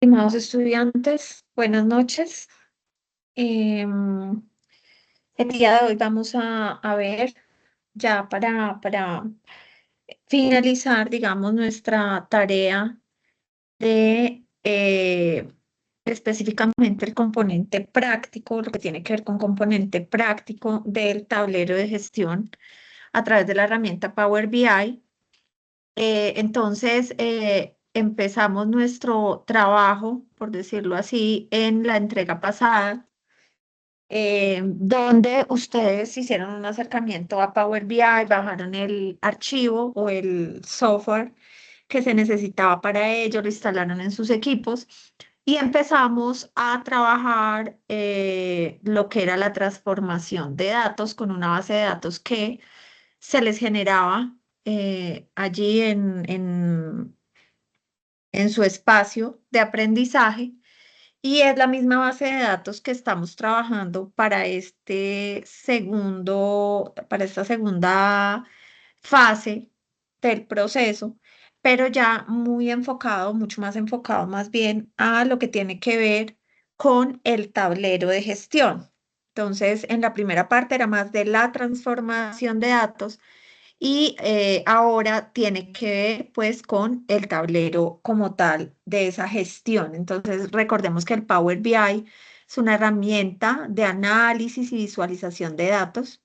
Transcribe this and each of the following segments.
Estimados estudiantes, buenas noches. El día de hoy vamos a ver ya para finalizar, digamos, nuestra tarea de específicamente el componente práctico, lo que tiene que ver con componente práctico del tablero de gestión a través de la herramienta Power BI. Entonces, empezamos nuestro trabajo, por decirlo así, en la entrega pasada, donde ustedes hicieron un acercamiento a Power BI, bajaron el archivo o el software que se necesitaba para ello, lo instalaron en sus equipos y empezamos a trabajar lo que era la transformación de datos con una base de datos que se les generaba allí en su espacio de aprendizaje y es la misma base de datos que estamos trabajando para esta segunda fase del proceso, pero ya muy enfocado, mucho más enfocado más bien a lo que tiene que ver con el tablero de gestión. Entonces, en la primera parte era más de la transformación de datos y ahora tiene que ver pues con el tablero como tal de esa gestión. Entonces recordemos que el Power BI es una herramienta de análisis y visualización de datos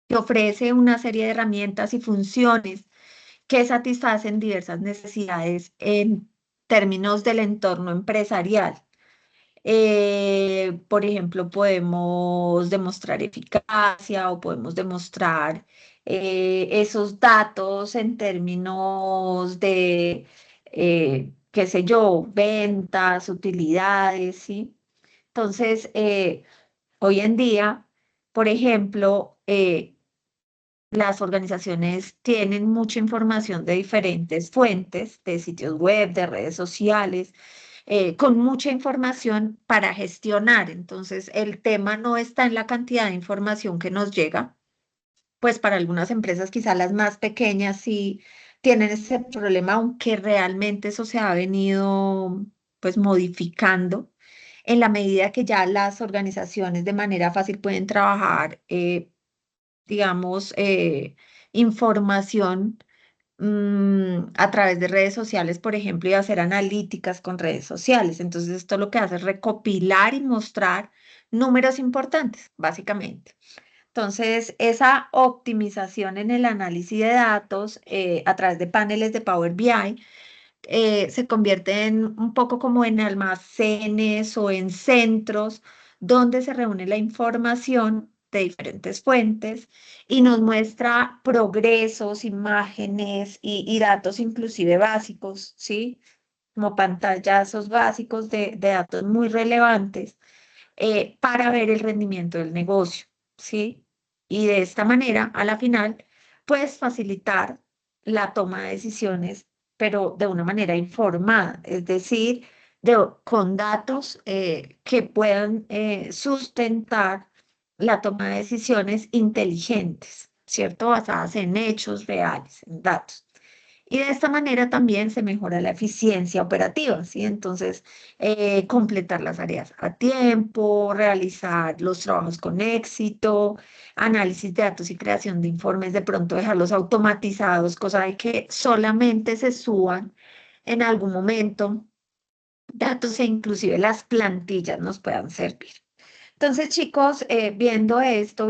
que ofrece una serie de herramientas y funciones que satisfacen diversas necesidades en términos del entorno empresarial. Por ejemplo, podemos demostrar eficacia o podemos demostrar esos datos en términos de, qué sé yo, ventas, utilidades, ¿sí? Entonces, hoy en día, por ejemplo, las organizaciones tienen mucha información de diferentes fuentes, de sitios web, de redes sociales, con mucha información para gestionar. Entonces, el tema no está en la cantidad de información que nos llega, pues para algunas empresas, quizá las más pequeñas, sí tienen ese problema, aunque realmente eso se ha venido pues modificando en la medida que ya las organizaciones de manera fácil pueden trabajar, digamos, información a través de redes sociales, por ejemplo, y hacer analíticas con redes sociales. Entonces, esto lo que hace es recopilar y mostrar números importantes, básicamente. Entonces, esa optimización en el análisis de datos a través de paneles de Power BI se convierte en un poco como en almacenes o en centros donde se reúne la información de diferentes fuentes y nos muestra progresos, imágenes y datos inclusive básicos, ¿sí? Como pantallazos básicos de datos muy relevantes para ver el rendimiento del negocio, ¿sí? Y de esta manera, a la final, puedes facilitar la toma de decisiones, pero de una manera informada, es decir, con datos que puedan sustentar la toma de decisiones inteligentes, ¿cierto? Basadas en hechos reales, en datos. Y de esta manera también se mejora la eficiencia operativa, ¿sí? Entonces, completar las áreas a tiempo, realizar los trabajos con éxito, análisis de datos y creación de informes, de pronto dejarlos automatizados, cosa de que solamente se suban en algún momento datos e inclusive las plantillas nos puedan servir. Entonces, chicos, viendo esto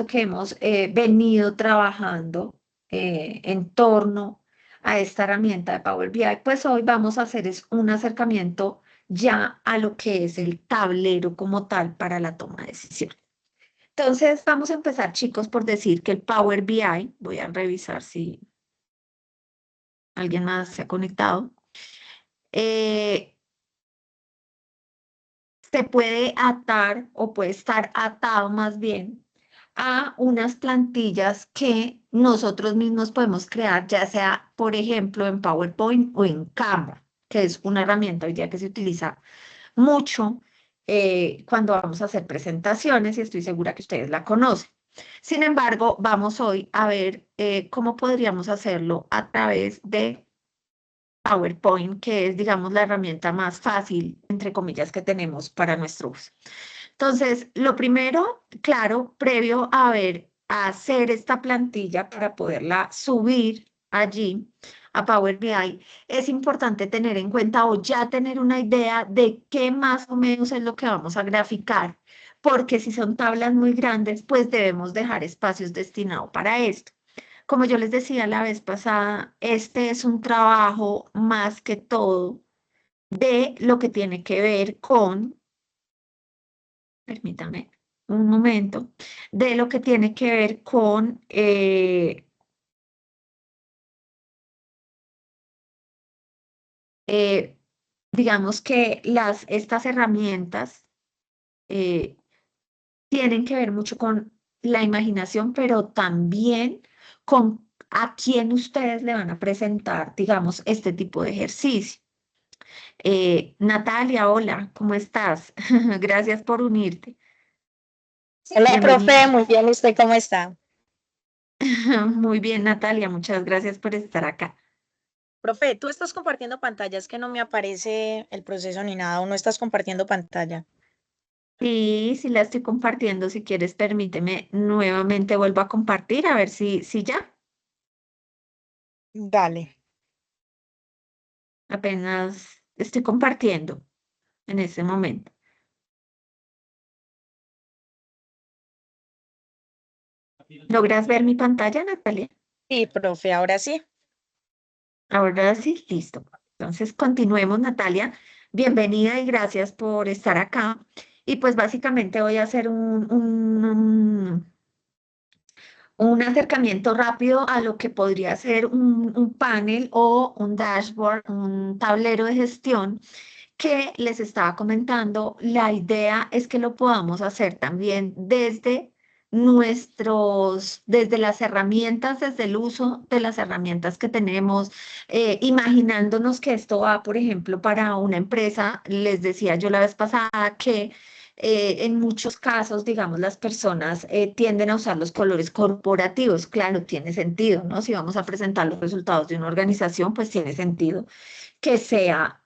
que hemos venido trabajando en torno a esta herramienta de Power BI, pues hoy vamos a hacer es un acercamiento ya a lo que es el tablero como tal para la toma de decisión. Entonces, vamos a empezar, chicos, por decir que el Power BI, voy a revisar si alguien más se ha conectado, eh, se puede atar o puede estar atado más bien a unas plantillas que nosotros mismos podemos crear, ya sea, por ejemplo, en PowerPoint o en Canva, que es una herramienta hoy día que se utiliza mucho cuando vamos a hacer presentaciones y estoy segura que ustedes la conocen. Sin embargo, vamos hoy a ver cómo podríamos hacerlo a través de PowerPoint, que es, digamos, la herramienta más fácil, entre comillas, que tenemos para nuestro uso. Entonces, lo primero, claro, previo a hacer esta plantilla para poderla subir allí a Power BI, es importante tener en cuenta o ya tener una idea de qué más o menos es lo que vamos a graficar, porque si son tablas muy grandes, pues debemos dejar espacios destinados para esto. Como yo les decía la vez pasada, este es un trabajo más que todo de lo que tiene que ver con, permítame un momento, de lo que tiene que ver con, eh, digamos que estas herramientas eh, tienen que ver mucho con la imaginación, pero también con a quién ustedes le van a presentar, digamos, este tipo de ejercicio. Natalia, hola, ¿cómo estás? Gracias por unirte. Hola, Bienvenida. profe, muy bien, ¿usted cómo está? Muy bien, Natalia, muchas gracias por estar acá. Profe, tú estás compartiendo pantalla, es que no me aparece el proceso ni nada, o no estás compartiendo pantalla. Sí, sí la estoy compartiendo. Si quieres, permíteme nuevamente vuelvo a compartir a ver si ya Dale. apenas estoy compartiendo en ese momento. ¿Logras ver mi pantalla, Natalia? Sí, profe, ahora sí. Ahora sí, listo. Entonces, continuemos, Natalia. Bienvenida y gracias por estar acá. Y pues básicamente voy a hacer un acercamiento rápido a lo que podría ser un panel o un dashboard, un tablero de gestión que les estaba comentando. La idea es que lo podamos hacer también desde las herramientas, desde el uso de las herramientas que tenemos, imaginándonos que esto va, por ejemplo, para una empresa. Les decía yo la vez pasada que en muchos casos, digamos, las personas tienden a usar los colores corporativos. Claro, tiene sentido, ¿no? Si vamos a presentar los resultados de una organización, pues tiene sentido que sea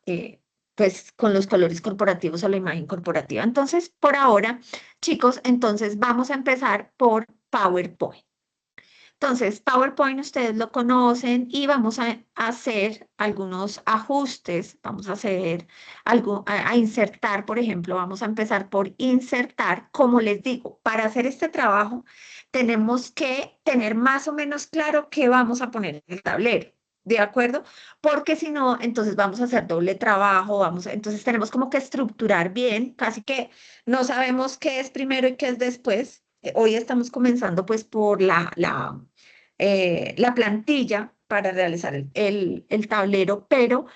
pues con los colores corporativos o la imagen corporativa. Entonces, por ahora, chicos, entonces vamos a empezar por PowerPoint. Entonces, PowerPoint ustedes lo conocen y vamos a hacer algunos ajustes. Vamos a hacer algo, a insertar, por ejemplo, vamos a empezar por insertar. Como les digo, para hacer este trabajo tenemos que tener más o menos claro qué vamos a poner en el tablero. ¿De acuerdo? Porque si no, entonces vamos a hacer doble trabajo, entonces tenemos como que estructurar bien, casi que no sabemos qué es primero y qué es después. Hoy estamos comenzando pues por la plantilla para realizar el tablero, pero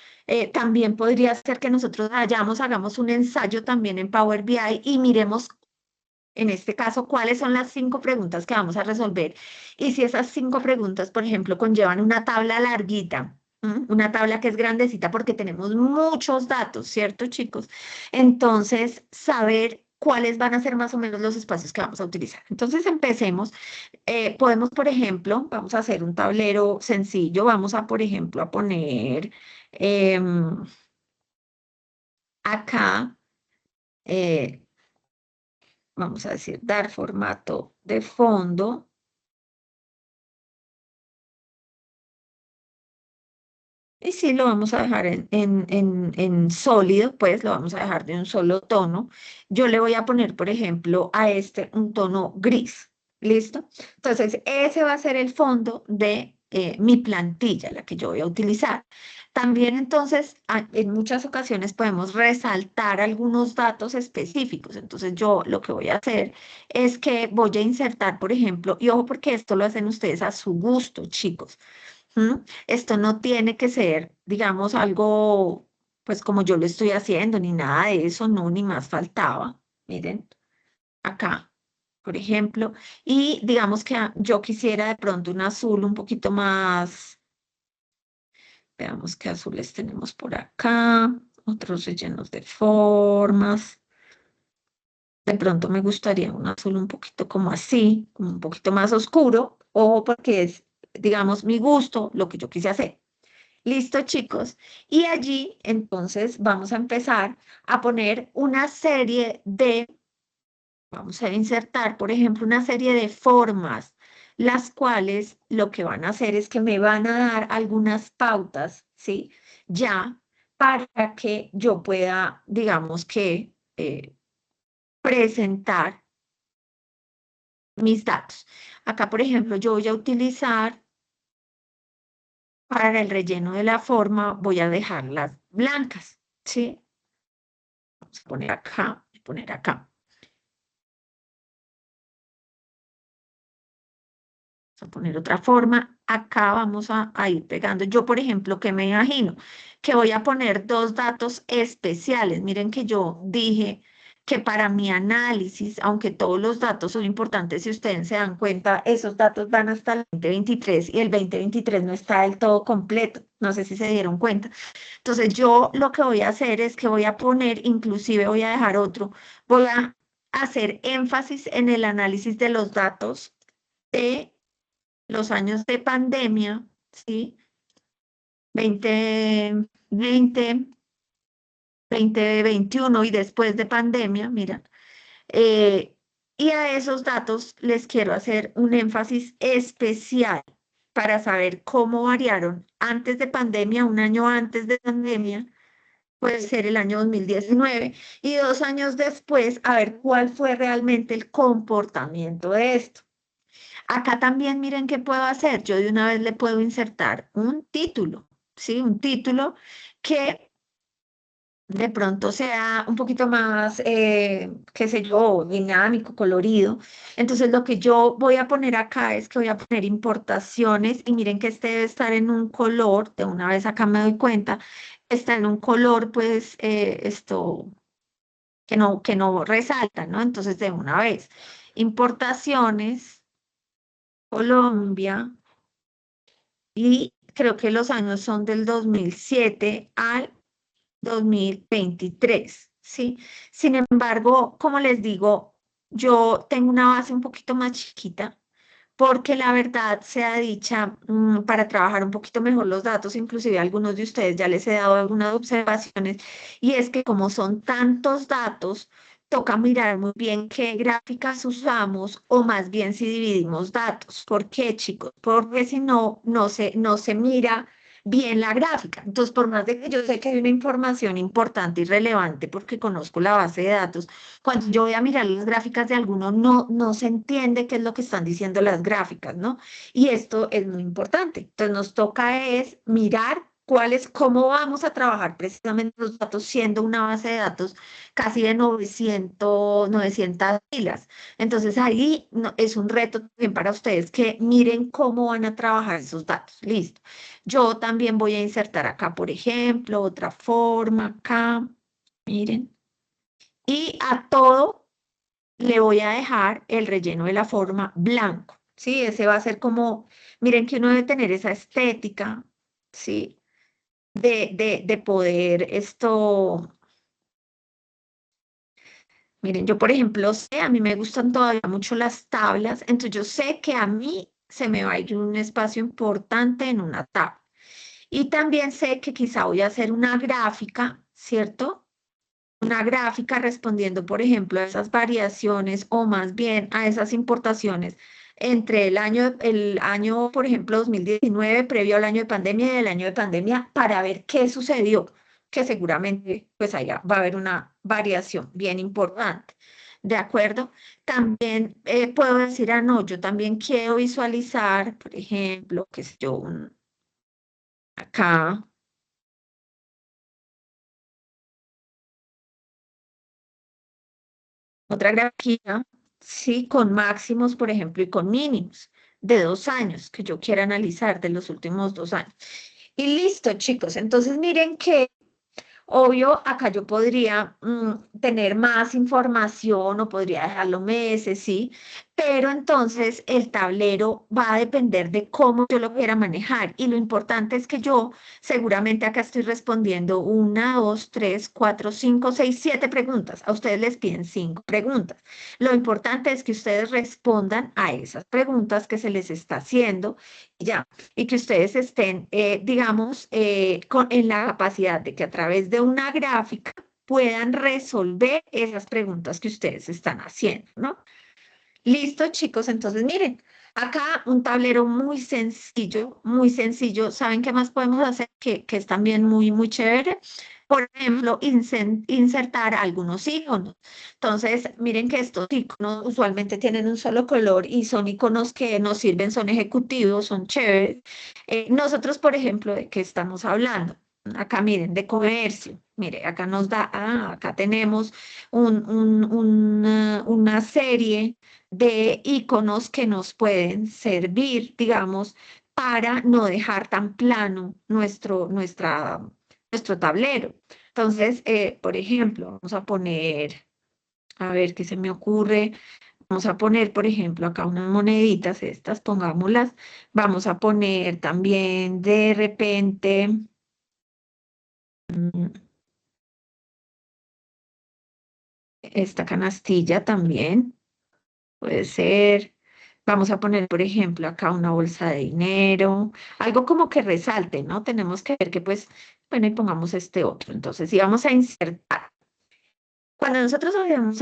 también podría ser que nosotros hagamos un ensayo también en Power BI y miremos en este caso cuáles son las 5 preguntas que vamos a resolver. Y si esas 5 preguntas, por ejemplo, conllevan una tabla larguita. Una tabla que es grandecita porque tenemos muchos datos, ¿cierto, chicos? Entonces, saber cuáles van a ser más o menos los espacios que vamos a utilizar. Entonces, empecemos. Podemos, por ejemplo, vamos a hacer un tablero sencillo. Vamos a, por ejemplo, a poner acá, eh, vamos a decir, dar formato de fondo. Y sí, lo vamos a dejar en sólido, pues lo vamos a dejar de un solo tono. Yo le voy a poner, por ejemplo, a este un tono gris. ¿Listo? Entonces, ese va a ser el fondo de mi plantilla, la que yo voy a utilizar. También, entonces, en muchas ocasiones podemos resaltar algunos datos específicos. Entonces, yo lo que voy a hacer es que voy a insertar, por ejemplo, y ojo porque esto lo hacen ustedes a su gusto, chicos. Esto no tiene que ser, digamos, algo, pues como yo lo estoy haciendo, ni nada de eso, no, ni más faltaba. Miren, acá, por ejemplo, y digamos que yo quisiera de pronto un azul un poquito más, veamos qué azules tenemos por acá, otros rellenos de formas. De pronto me gustaría un azul un poquito como así, como un poquito más oscuro, o porque es, digamos, mi gusto, lo que yo quise hacer. Listo, chicos. Y allí entonces vamos a empezar a poner una serie de, vamos a insertar, por ejemplo, una serie de formas, las cuales lo que van a hacer es que me van a dar algunas pautas, ¿sí? Ya para que yo pueda, digamos que, presentar mis datos. Acá, por ejemplo, yo voy a utilizar para el relleno de la forma, voy a dejarlas blancas, ¿sí? Vamos a poner acá, y poner acá. Vamos a poner otra forma. Acá vamos a ir pegando. Yo, por ejemplo, que me imagino que voy a poner dos datos especiales. Miren que yo dije que para mi análisis, aunque todos los datos son importantes, si ustedes se dan cuenta, esos datos van hasta el 2023 y el 2023 no está del todo completo. No sé si se dieron cuenta. Entonces, yo lo que voy a hacer es que voy a poner, inclusive voy a dejar otro, voy a hacer énfasis en el análisis de los datos de los años de pandemia, ¿sí? 2020, 2021 y después de pandemia, mira. eh, y a esos datos les quiero hacer un énfasis especial para saber cómo variaron antes de pandemia, un año antes de pandemia, puede ser el año 2019, y 2 años después, a ver cuál fue realmente el comportamiento de esto. Acá también miren qué puedo hacer. Yo de una vez le puedo insertar un título, ¿sí? Un título que de pronto sea un poquito más, qué sé yo, dinámico, colorido. Entonces lo que yo voy a poner acá es que voy a poner importaciones y miren que este debe estar en un color, de una vez acá me doy cuenta, está en un color pues esto que no resalta, ¿no? Entonces de una vez, importaciones, Colombia. Y creo que los años son del 2007 al 2023, ¿sí? Sin embargo, como les digo, yo tengo una base un poquito más chiquita porque la verdad sea dicha, para trabajar un poquito mejor los datos, inclusive a algunos de ustedes ya les he dado algunas observaciones, y es que como son tantos datos, toca mirar muy bien qué gráficas usamos o más bien si dividimos datos. ¿Por qué, chicos? Porque si no, no se mira bien la gráfica. Entonces, por más de que yo sé que hay una información importante y relevante porque conozco la base de datos, cuando yo voy a mirar las gráficas de alguno, no se entiende qué es lo que están diciendo las gráficas, ¿no? Y esto es muy importante. Entonces nos toca es mirar cómo vamos a trabajar precisamente los datos, siendo una base de datos casi de 900 filas. Entonces ahí es un reto también para ustedes que miren cómo van a trabajar esos datos. Listo. Yo también voy a insertar acá, por ejemplo, otra forma acá. Miren. Y a todo le voy a dejar el relleno de la forma blanco, ¿sí? Ese va a ser como, miren que uno debe tener esa estética, ¿sí? De poder esto, miren, yo por ejemplo sé, a mí me gustan todavía mucho las tablas, entonces yo sé que a mí se me va a ir un espacio importante en una tabla. Y también sé que quizá voy a hacer una gráfica, ¿cierto? Una gráfica respondiendo, por ejemplo, a esas variaciones o más bien a esas importaciones entre el año, por ejemplo, 2019, previo al año de pandemia y el año de pandemia, para ver qué sucedió, que seguramente pues allá va a haber una variación bien importante. ¿De acuerdo? También puedo decir, no, yo también quiero visualizar, por ejemplo, qué sé yo, acá. Otra grafía, sí, con máximos, por ejemplo, y con mínimos de 2 años que yo quiera analizar de los últimos 2 años. Y listo, chicos. Entonces, miren que, obvio, acá yo podría tener más información o podría dejarlo meses, ¿sí? pero entonces el tablero va a depender de cómo yo lo quiera manejar. Y lo importante es que yo seguramente acá estoy respondiendo una, dos, tres, cuatro, cinco, seis, siete preguntas. A ustedes les piden cinco preguntas. Lo importante es que ustedes respondan a esas preguntas que se les está haciendo y ya, y que ustedes estén, digamos, en la capacidad de que a través de una gráfica puedan resolver esas preguntas que ustedes están haciendo, ¿no? Listo, chicos. Entonces, miren, acá un tablero muy sencillo, muy sencillo. ¿Saben qué más podemos hacer? Que es también muy, muy chévere. Por ejemplo, insertar algunos iconos. Entonces, miren que estos iconos usualmente tienen un solo color y son iconos que nos sirven, son ejecutivos, son chéveres. Nosotros, por ejemplo, ¿de qué estamos hablando? Acá miren, de comercio. Mire, acá nos da, acá tenemos una serie de iconos que nos pueden servir, digamos, para no dejar tan plano nuestro tablero. Entonces, por ejemplo, vamos a poner, a ver qué se me ocurre. Vamos a poner, por ejemplo, acá unas moneditas, estas, pongámoslas. Vamos a poner también de repente esta canastilla también. Puede ser. Vamos a poner, por ejemplo, acá una bolsa de dinero, algo como que resalte, ¿no? Tenemos que ver que, pues, bueno, y pongamos este otro. Entonces, si vamos a insertar. Cuando nosotros hacemos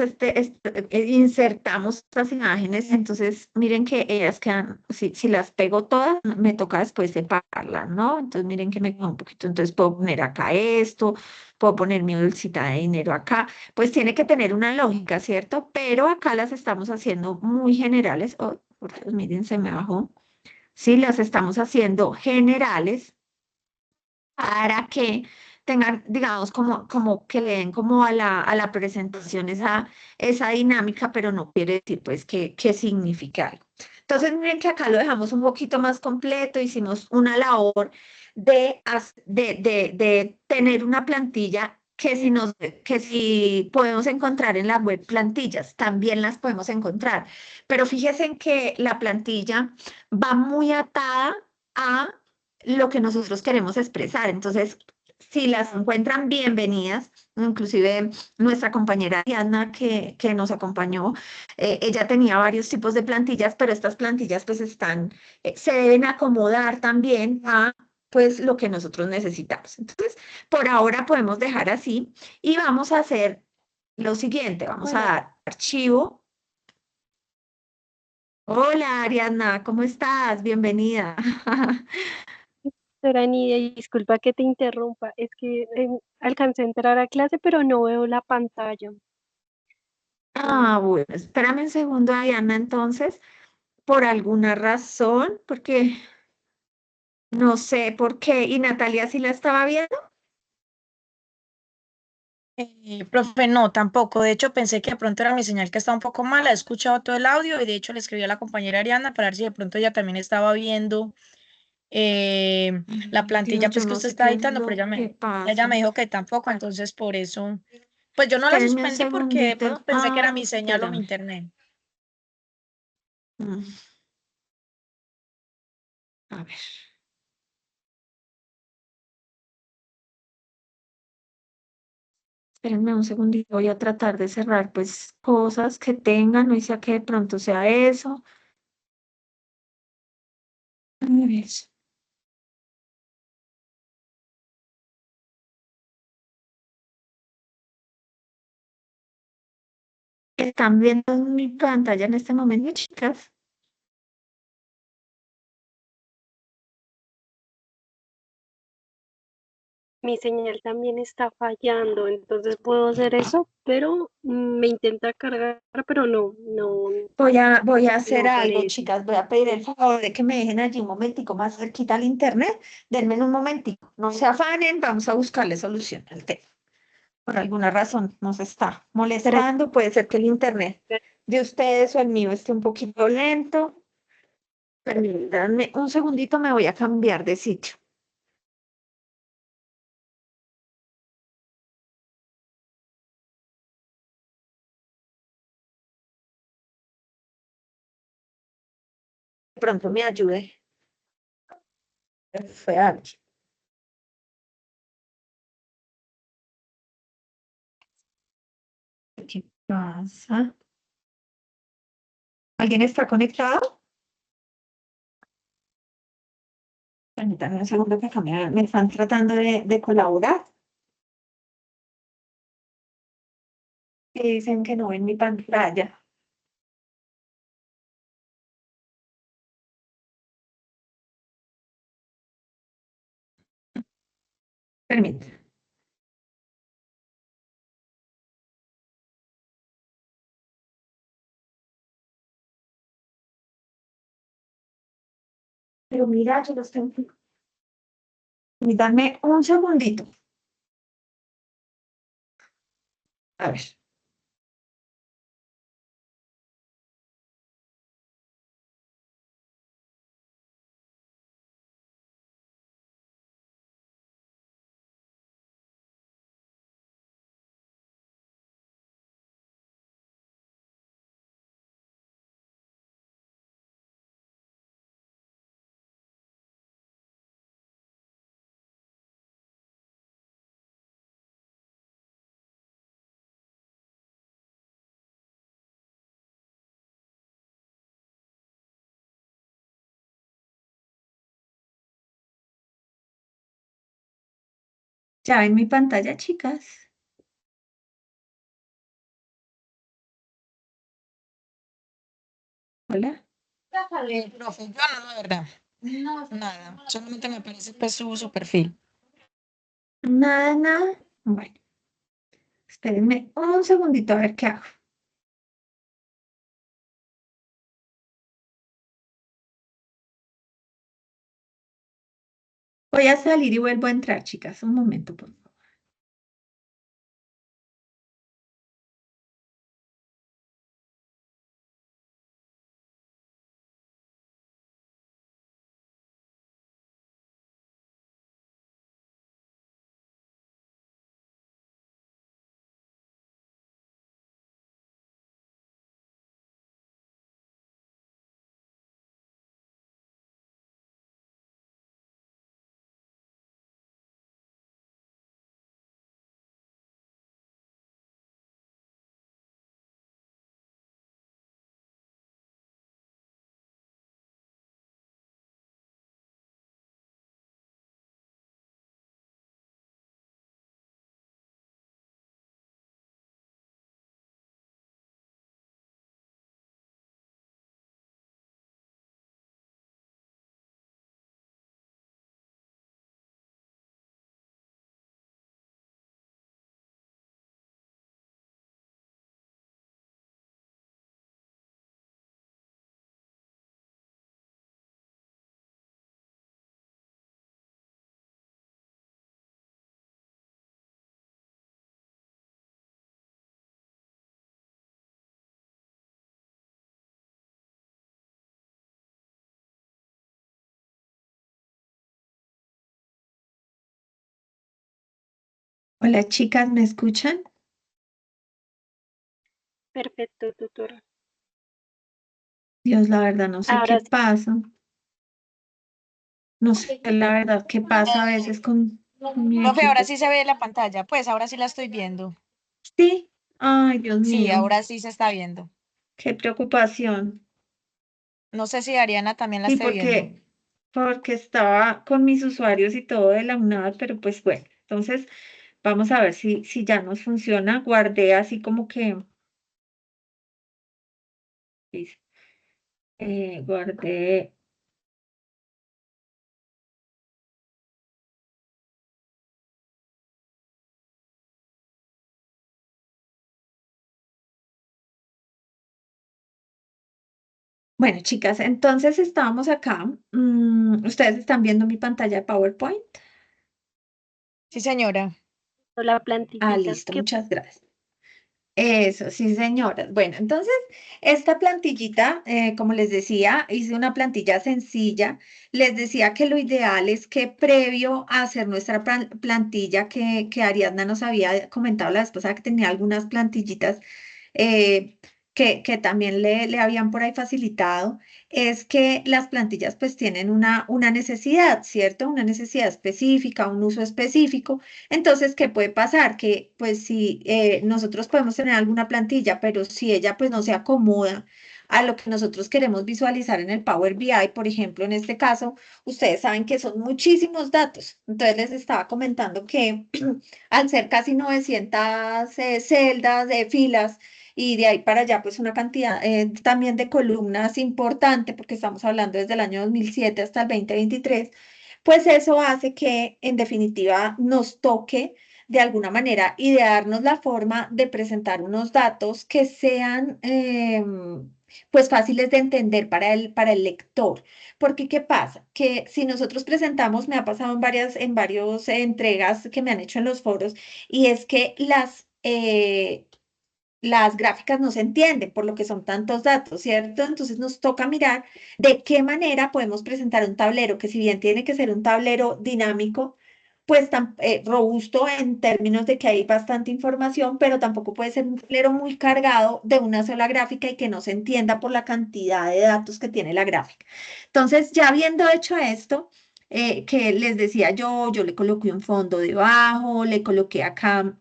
insertamos estas imágenes, entonces miren que ellas quedan, si las pego todas, me toca después separarlas, ¿no? Entonces miren que me queda un poquito, entonces puedo poner acá esto, puedo poner mi bolsita de dinero acá, pues tiene que tener una lógica, ¿cierto? Pero acá las estamos haciendo muy generales. Oh, por Dios, miren, se me bajó. Sí, las estamos haciendo generales para que tengan, digamos, como que le den como a la presentación esa dinámica, pero no quiere decir pues que signifique algo. Entonces, miren que acá lo dejamos un poquito más completo, hicimos una labor de tener una plantilla que si podemos encontrar en la web plantillas, también las podemos encontrar. Pero fíjense en que la plantilla va muy atada a lo que nosotros queremos expresar. Entonces, si las encuentran bienvenidas, inclusive nuestra compañera Diana que nos acompañó, ella tenía varios tipos de plantillas, pero estas plantillas pues se deben acomodar también a pues lo que nosotros necesitamos. Entonces, por ahora podemos dejar así y vamos a hacer lo siguiente, vamos a Bueno, dar archivo. Hola Ariadna, ¿cómo estás? Bienvenida. doctora Nidia, disculpa que te interrumpa, es que alcancé a entrar a clase, pero no veo la pantalla. Bueno, espérame un segundo, Diana, entonces, por alguna razón, porque no sé por qué, y Natalia sí la estaba viendo. Profe, no, tampoco. De hecho, pensé que de pronto era mi señal que estaba un poco mala. He escuchado todo el audio y de hecho le escribí a la compañera Ariana para ver si de pronto ella también estaba viendo la Ay, plantilla Dios, yo pues que no usted sé está qué es editando, pero lo que ella me pasa. dijo que tampoco, entonces por eso, pues yo no la Espérenme un suspendí porque de segundito. pronto pensé que era mi señal o mi Espérame. internet. Mm, A ver, espérenme un segundito. Voy a tratar de cerrar, pues, cosas que tengan, no sea que de pronto sea eso. A ver. ¿Están viendo mi pantalla en este momento, chicas? Mi señal también está fallando, entonces puedo hacer eso, pero me intenta cargar, pero Voy a no hacer algo, aparece. chicas. Voy a pedir el favor de que me dejen allí un momentico más cerquita al internet. Denme un momentico. No se afanen, vamos a buscarle solución al tema. Por alguna razón nos está Pero molestando. Puede ser que el internet de ustedes o el mío esté un poquito lento. Permítanme un segundito, me voy a cambiar de sitio. De pronto me ayude. Fue alguien. ¿Qué pasa? ¿Alguien está conectado? Permítanme un segundo que acá me están tratando de colaborar. Y dicen que no ven mi pantalla. Permítanme. Pero mira, yo los tengo. Dame un segundito. A ver. ¿Ya ven mi pantalla, chicas? Hola. Profe, yo no, la verdad. No, nada. Solamente me parece pues su perfil. Nada, nada. Bueno, espérenme un segundito a ver qué hago. Voy a salir y vuelvo a entrar, chicas. Un momento, por favor. Hola, chicas, ¿me escuchan? Perfecto, tutora. Dios, la verdad, no sé qué Ahora sí, pasa. No sé la verdad qué pasa a veces con mi Profe, ahora equipo. sí se ve la pantalla. Pues ahora sí la estoy viendo. Sí. Ay, Dios Sí, mío, ahora sí se está viendo. qué preocupación. No sé si Ariana también la Sí, esté viendo. porque estaba con mis usuarios y todo de la UNAD, pero pues bueno, entonces vamos a ver si ya nos funciona. Guardé así como que, guardé. Bueno, chicas, entonces estábamos acá. Ustedes están viendo mi pantalla de PowerPoint. Sí, señora. la Ah, plantillita. listo, muchas gracias. Eso, sí, señoras. Bueno, entonces, esta plantillita, como les decía, hice una plantilla sencilla. Les decía que lo ideal es que previo a hacer nuestra plantilla, que Ariadna nos había comentado la vez pasada que tenía algunas plantillitas, eh, que también le habían por ahí facilitado, es que las plantillas pues tienen una necesidad, ¿cierto? Una necesidad específica, un uso específico. Entonces, ¿qué puede pasar? Que pues si nosotros podemos tener alguna plantilla, pero si ella pues no se acomoda a lo que nosotros queremos visualizar en el Power BI, por ejemplo, en este caso, ustedes saben que son muchísimos datos. Entonces, les estaba comentando que al ser casi 900 celdas de filas, y de ahí para allá, pues una cantidad también de columnas importante, porque estamos hablando desde el año 2007 hasta el 2023, pues eso hace que en definitiva nos toque de alguna manera idearnos la forma de presentar unos datos que sean pues fáciles de entender para el lector. Porque ¿qué pasa? Que si nosotros presentamos, me ha pasado en varias entregas que me han hecho en los foros, y es que las gráficas no se entienden por lo que son tantos datos, ¿cierto? Entonces nos toca mirar de qué manera podemos presentar un tablero que si bien tiene que ser un tablero dinámico, pues tan robusto en términos de que hay bastante información, pero tampoco puede ser un tablero muy cargado de una sola gráfica y que no se entienda por la cantidad de datos que tiene la gráfica. Entonces, ya habiendo hecho esto, que les decía yo le coloqué un fondo debajo, le coloqué acá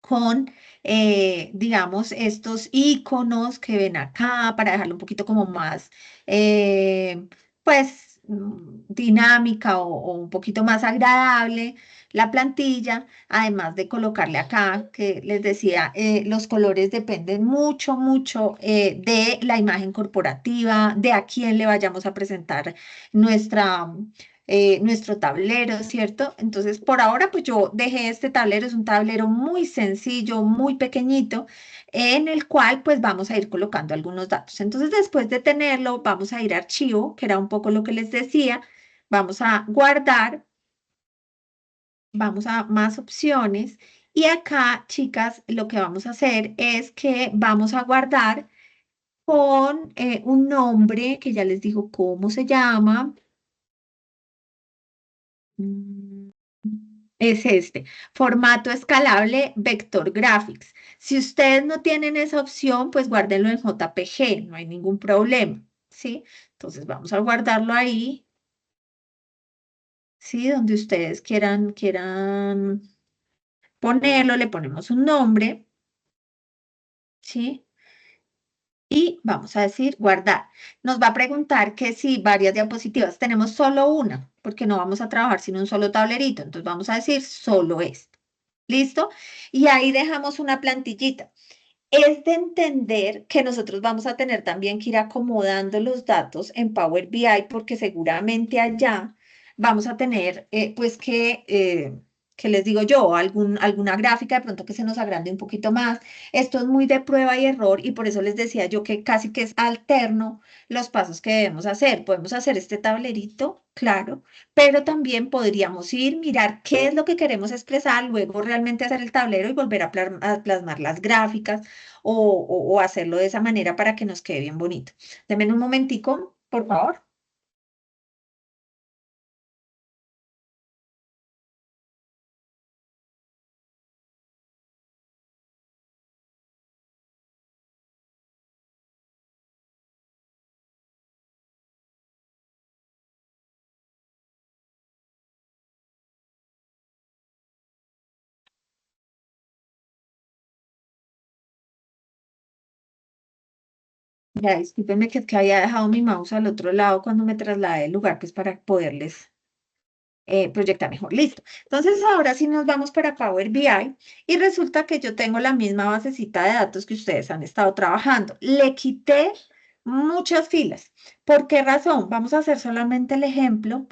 con, digamos, estos iconos que ven acá para dejarlo un poquito como más, pues, dinámica o un poquito más agradable la plantilla, además de colocarle acá, que les decía, los colores dependen mucho de la imagen corporativa, de a quién le vayamos a presentar nuestra nuestro tablero, ¿cierto? Entonces, por ahora, pues yo dejé este tablero, es un tablero muy sencillo, muy pequeñito, en el cual pues vamos a ir colocando algunos datos. Entonces, después de tenerlo, vamos a ir a archivo, que era un poco lo que les decía, vamos a guardar, vamos a más opciones, y acá, chicas, lo que vamos a hacer es que vamos a guardar con un nombre, que ya les digo cómo se llama. Mm, Es este, formato escalable Vector Graphics. Si ustedes no tienen esa opción, pues guárdenlo en JPG, no hay ningún problema, ¿sí? Entonces vamos a guardarlo ahí, ¿sí? Donde ustedes quieran ponerlo, le ponemos un nombre, ¿sí? Y vamos a decir guardar. Nos va a preguntar que si varias diapositivas, tenemos solo una, porque no vamos a trabajar sin un solo tablerito, entonces vamos a decir solo esto. ¿Listo? Y ahí dejamos una plantillita. Es de entender que nosotros vamos a tener también que ir acomodando los datos en Power BI porque seguramente allá vamos a tener pues que les digo yo, alguna gráfica de pronto que se nos agrande un poquito más. Esto es muy de prueba y error y por eso les decía yo que casi que es alterno los pasos que debemos hacer. Podemos hacer este tablerito, claro, pero también podríamos ir, mirar qué es lo que queremos expresar, luego realmente hacer el tablero y volver a plasmar las gráficas o hacerlo de esa manera para que nos quede bien bonito. Denme un momentico, por favor. Ya, discúlpenme que es que había dejado mi mouse al otro lado cuando me trasladé del lugar, pues para poderles proyectar mejor. Listo. Entonces, ahora sí nos vamos para Power BI y resulta que yo tengo la misma basecita de datos que ustedes han estado trabajando. Le quité muchas filas. ¿Por qué razón? Vamos a hacer solamente el ejemplo.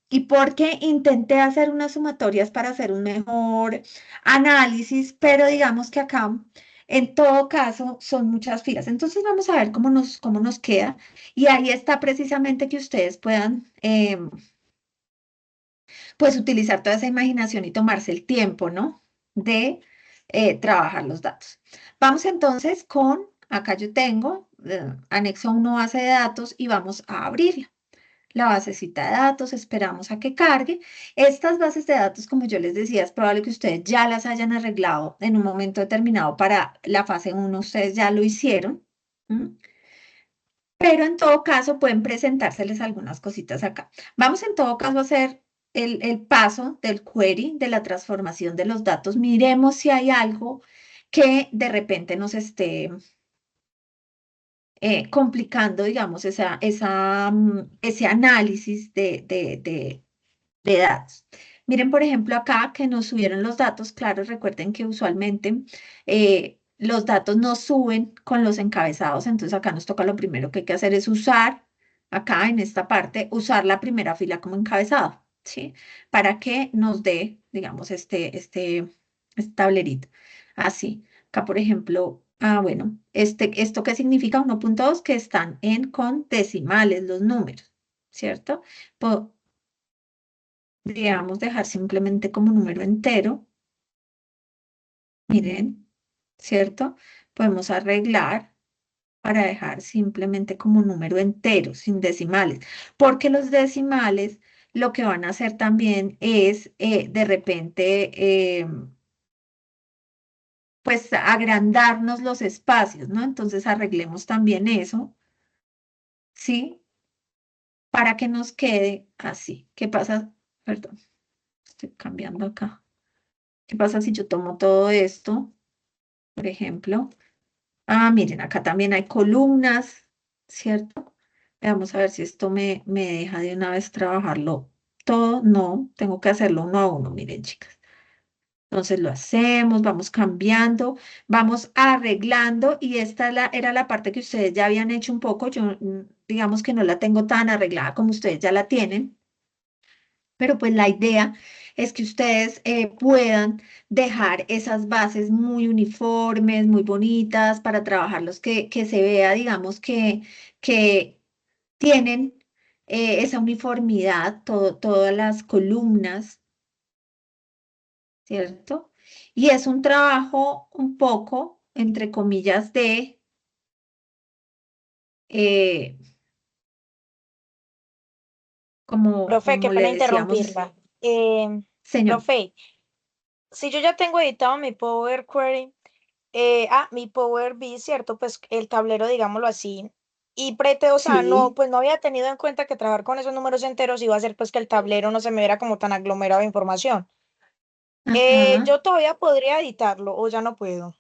Y porque intenté hacer unas sumatorias para hacer un mejor análisis, pero digamos que acá, en todo caso, son muchas filas. Entonces vamos a ver cómo nos queda. Y ahí está precisamente que ustedes puedan pues utilizar toda esa imaginación y tomarse el tiempo, ¿no? De trabajar los datos. Vamos entonces con, acá yo tengo, anexo a una base de datos y vamos a abrirla. la basecita de datos, esperamos a que cargue. Estas bases de datos, como yo les decía, es probable que ustedes ya las hayan arreglado en un momento determinado para la fase 1, ustedes ya lo hicieron. ¿M? Pero en todo caso pueden presentárseles algunas cositas acá. Vamos en todo caso a hacer el paso del query, de la transformación de los datos. Miremos si hay algo que de repente nos esté complicando, digamos, ese análisis de datos. Miren, por ejemplo, acá que nos subieron los datos, claro, recuerden que usualmente los datos no suben con los encabezados, entonces acá nos toca lo primero que hay que hacer es usar, acá en esta parte, usar la primera fila como encabezado, ¿sí? Para que nos dé, digamos, este tablerito. Así, acá, por ejemplo, bueno, ¿esto qué significa? 1.2 que están con decimales los números, ¿cierto? Podríamos dejar simplemente como número entero. Miren, ¿cierto? Podemos arreglar para dejar simplemente como número entero, sin decimales, porque los decimales lo que van a hacer también es de repente, pues agrandarnos los espacios, ¿no? Entonces arreglemos también eso, ¿sí? Para que nos quede así. ¿Qué pasa? Perdón, estoy cambiando acá. ¿Qué pasa si yo tomo todo esto, por ejemplo? Miren, acá también hay columnas, ¿cierto? Vamos a ver si esto me deja de una vez trabajarlo todo. No, tengo que hacerlo uno a uno, miren, chicas. Entonces lo hacemos, vamos cambiando, vamos arreglando y esta era la parte que ustedes ya habían hecho un poco. Yo, digamos que no la tengo tan arreglada como ustedes ya la tienen. Pero pues la idea es que ustedes puedan dejar esas bases muy uniformes, muy bonitas para trabajarlos, que se vea, digamos, que tienen esa uniformidad, todas las columnas, ¿cierto? Y es un trabajo un poco, entre comillas, eh, como, Profe, qué como le pena decíamos, interrumpirla. Em, señor. Profe, si yo ya tengo editado mi Power Query, mi Power BI, ¿cierto? Pues el tablero, digámoslo así. Y o sea, no, Sí, pues no había tenido en cuenta que trabajar con esos números enteros iba a hacer pues que el tablero no se me viera como tan aglomerado de información. ajá, Yo todavía podría editarlo o ya no puedo.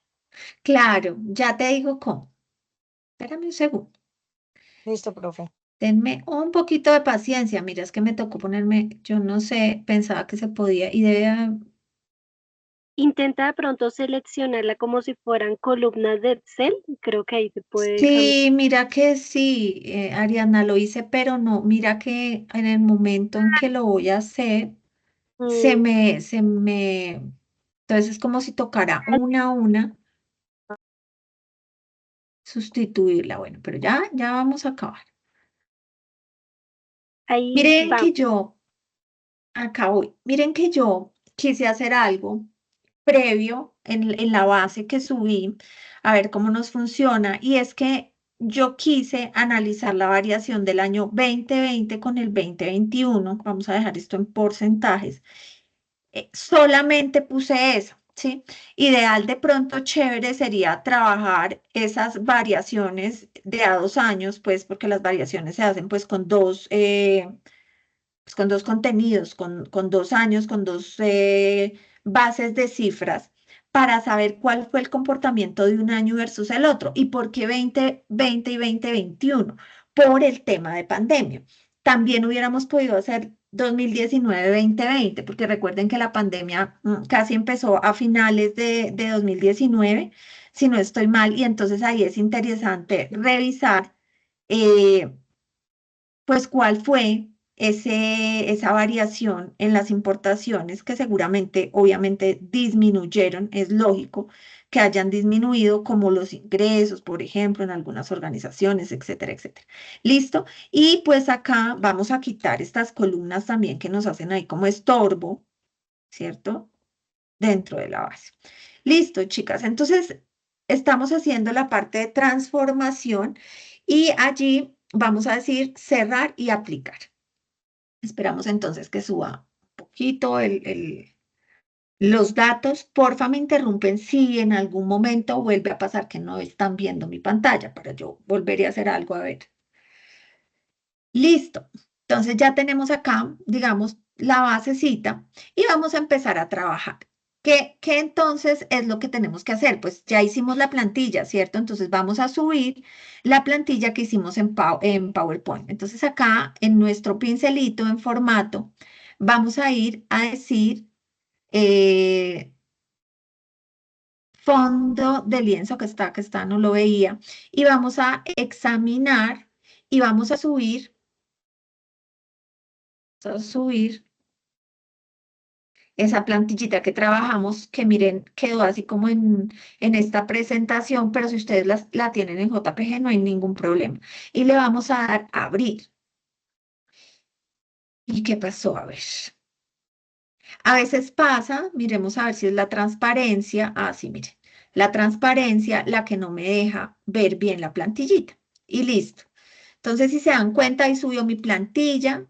claro, ya te digo cómo. Espérame un segundo. Listo, profe. Denme un poquito de paciencia. Mira, es que me tocó ponerme, yo no sé, pensaba que se podía y Intenta de pronto seleccionarla como si fueran columnas de Excel. Creo que ahí se puede cambiar. Sí, mira que sí, Ariana lo hice, pero no, mira que en el momento en que lo voy a hacer, Mm, entonces es como si tocara una a una sustituirla. Bueno, pero ya vamos a acabar. ahí Miren va. que yo, acá voy, miren que yo quise hacer algo previo en la base que subí, a ver cómo nos funciona, y es que yo quise analizar la variación del año 2020 con el 2021. Vamos a dejar esto en porcentajes. Solamente puse eso, ¿sí? Ideal de pronto chévere sería trabajar esas variaciones de a 2 años, pues porque las variaciones se hacen pues con dos contenidos, con 2 años, con dos bases de cifras, para saber cuál fue el comportamiento de un año versus el otro y por qué 2020 y 2021, por el tema de pandemia. También hubiéramos podido hacer 2019-2020, porque recuerden que la pandemia casi empezó a finales de 2019, si no estoy mal, y entonces ahí es interesante revisar. Pues cuál fue esa variación en las importaciones que seguramente, obviamente, disminuyeron, es lógico que hayan disminuido como los ingresos, por ejemplo, en algunas organizaciones, etcétera, etcétera. ¿Listo? Y pues acá vamos a quitar estas columnas también que nos hacen ahí como estorbo, ¿cierto? Dentro de la base. Listo, chicas. Entonces, estamos haciendo la parte de transformación y allí vamos a decir cerrar y aplicar. Esperamos entonces que suba un poquito los datos. Porfa, me interrumpen si en algún momento vuelve a pasar que no están viendo mi pantalla para yo volver a hacer algo a ver. Listo. Entonces ya tenemos acá, digamos, la basecita y vamos a empezar a trabajar. ¿Qué entonces es lo que tenemos que hacer? Pues ya hicimos la plantilla, ¿cierto? Entonces vamos a subir la plantilla que hicimos en PowerPoint. Entonces acá en nuestro pincelito en formato, vamos a ir a decir fondo de lienzo que está, no lo veía, y vamos a examinar y vamos a subir esa plantillita que trabajamos, que miren, quedó así como en esta presentación, pero si ustedes la tienen en JPG no hay ningún problema. Y le vamos a dar a abrir. ¿Y qué pasó? A ver. A veces pasa, miremos a ver si es la transparencia. Ah, sí, miren. La transparencia, la que no me deja ver bien la plantillita. Y listo. Entonces, si se dan cuenta, ahí subió mi plantilla,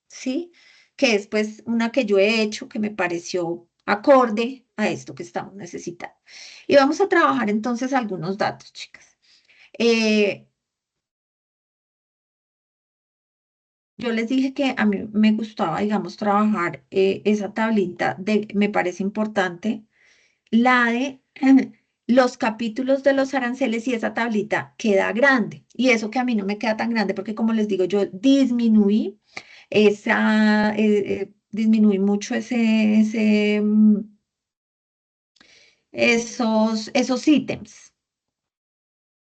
¿sí? Que es pues una que yo he hecho que me pareció acorde a esto que estamos necesitando. Y vamos a trabajar entonces algunos datos, chicas. Eh, yo les dije que a mí me gustaba, digamos, trabajar esa tablita me parece importante, la de los capítulos de los aranceles y esa tablita queda grande. Y eso que a mí no me queda tan grande porque como les digo, yo disminuí mucho esos ítems.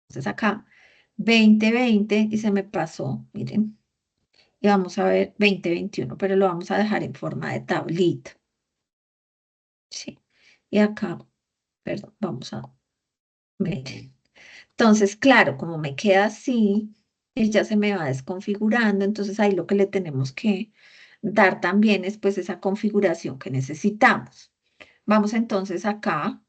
Entonces acá 2020 y se me pasó, miren, y vamos a ver 2021, pero lo vamos a dejar en forma de tablita. Sí. Y acá, perdón, vamos a ver. Entonces, claro, como me queda así, él ya se me va desconfigurando, entonces ahí lo que le tenemos que dar también es pues esa configuración que necesitamos. Vamos entonces acá.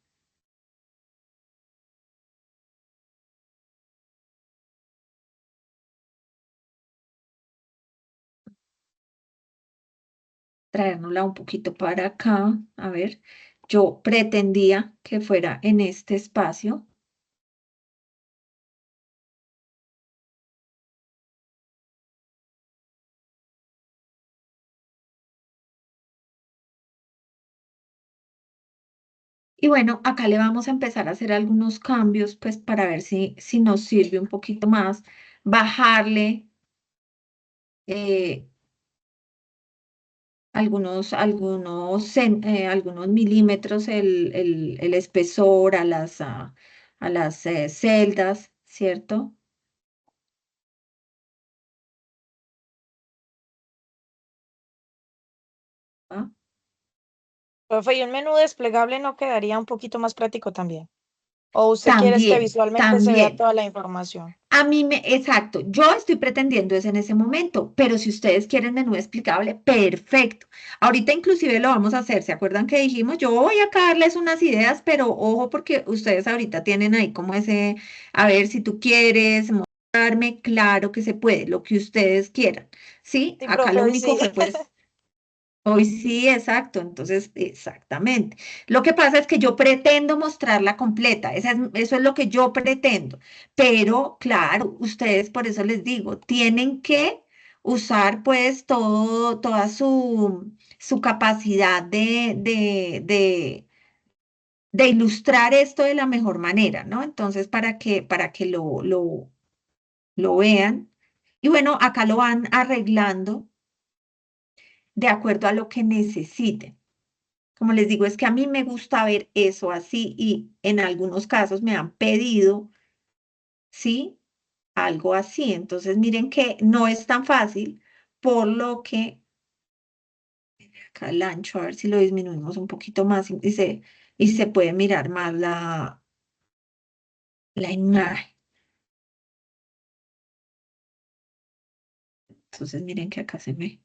Traérnosla un poquito para acá. A ver, yo pretendía que fuera en este espacio. Y bueno, acá le vamos a empezar a hacer algunos cambios, pues para ver si nos sirve un poquito más. Bajarle eh, algunos milímetros el espesor a las celdas, ¿cierto? ¿Ah? Profe, ¿y un menú desplegable no quedaría un poquito más práctico también? ¿O usted quiere es que También, visualmente se vea también. toda la información? Exacto, yo estoy pretendiendo eso en ese momento, pero si ustedes quieren menú explicable, perfecto. Ahorita inclusive lo vamos a hacer, ¿se acuerdan que dijimos? Yo voy a darles unas ideas, pero ojo porque ustedes ahorita tienen ahí como a ver si tú quieres mostrarme, claro que se puede, lo que ustedes quieran, ¿sí? Sí, Acá profe, lo hoy único sí. fue pues hoy sí, exacto. Entonces, exactamente. Lo que pasa es que yo pretendo mostrarla completa. Eso es lo que yo pretendo. Pero, claro, ustedes, por eso les digo, tienen que usar pues toda su capacidad de ilustrar esto de la mejor manera, ¿no? Entonces, para que lo vean. Y bueno, acá lo van arreglando de acuerdo a lo que necesiten. Como les digo, es que a mí me gusta ver eso así y en algunos casos me han pedido, ¿sí? Algo así. Entonces, miren que no es tan fácil, por lo que acá el ancho, a ver si lo disminuimos un poquito más y se puede mirar más la imagen. Entonces, miren que acá se me...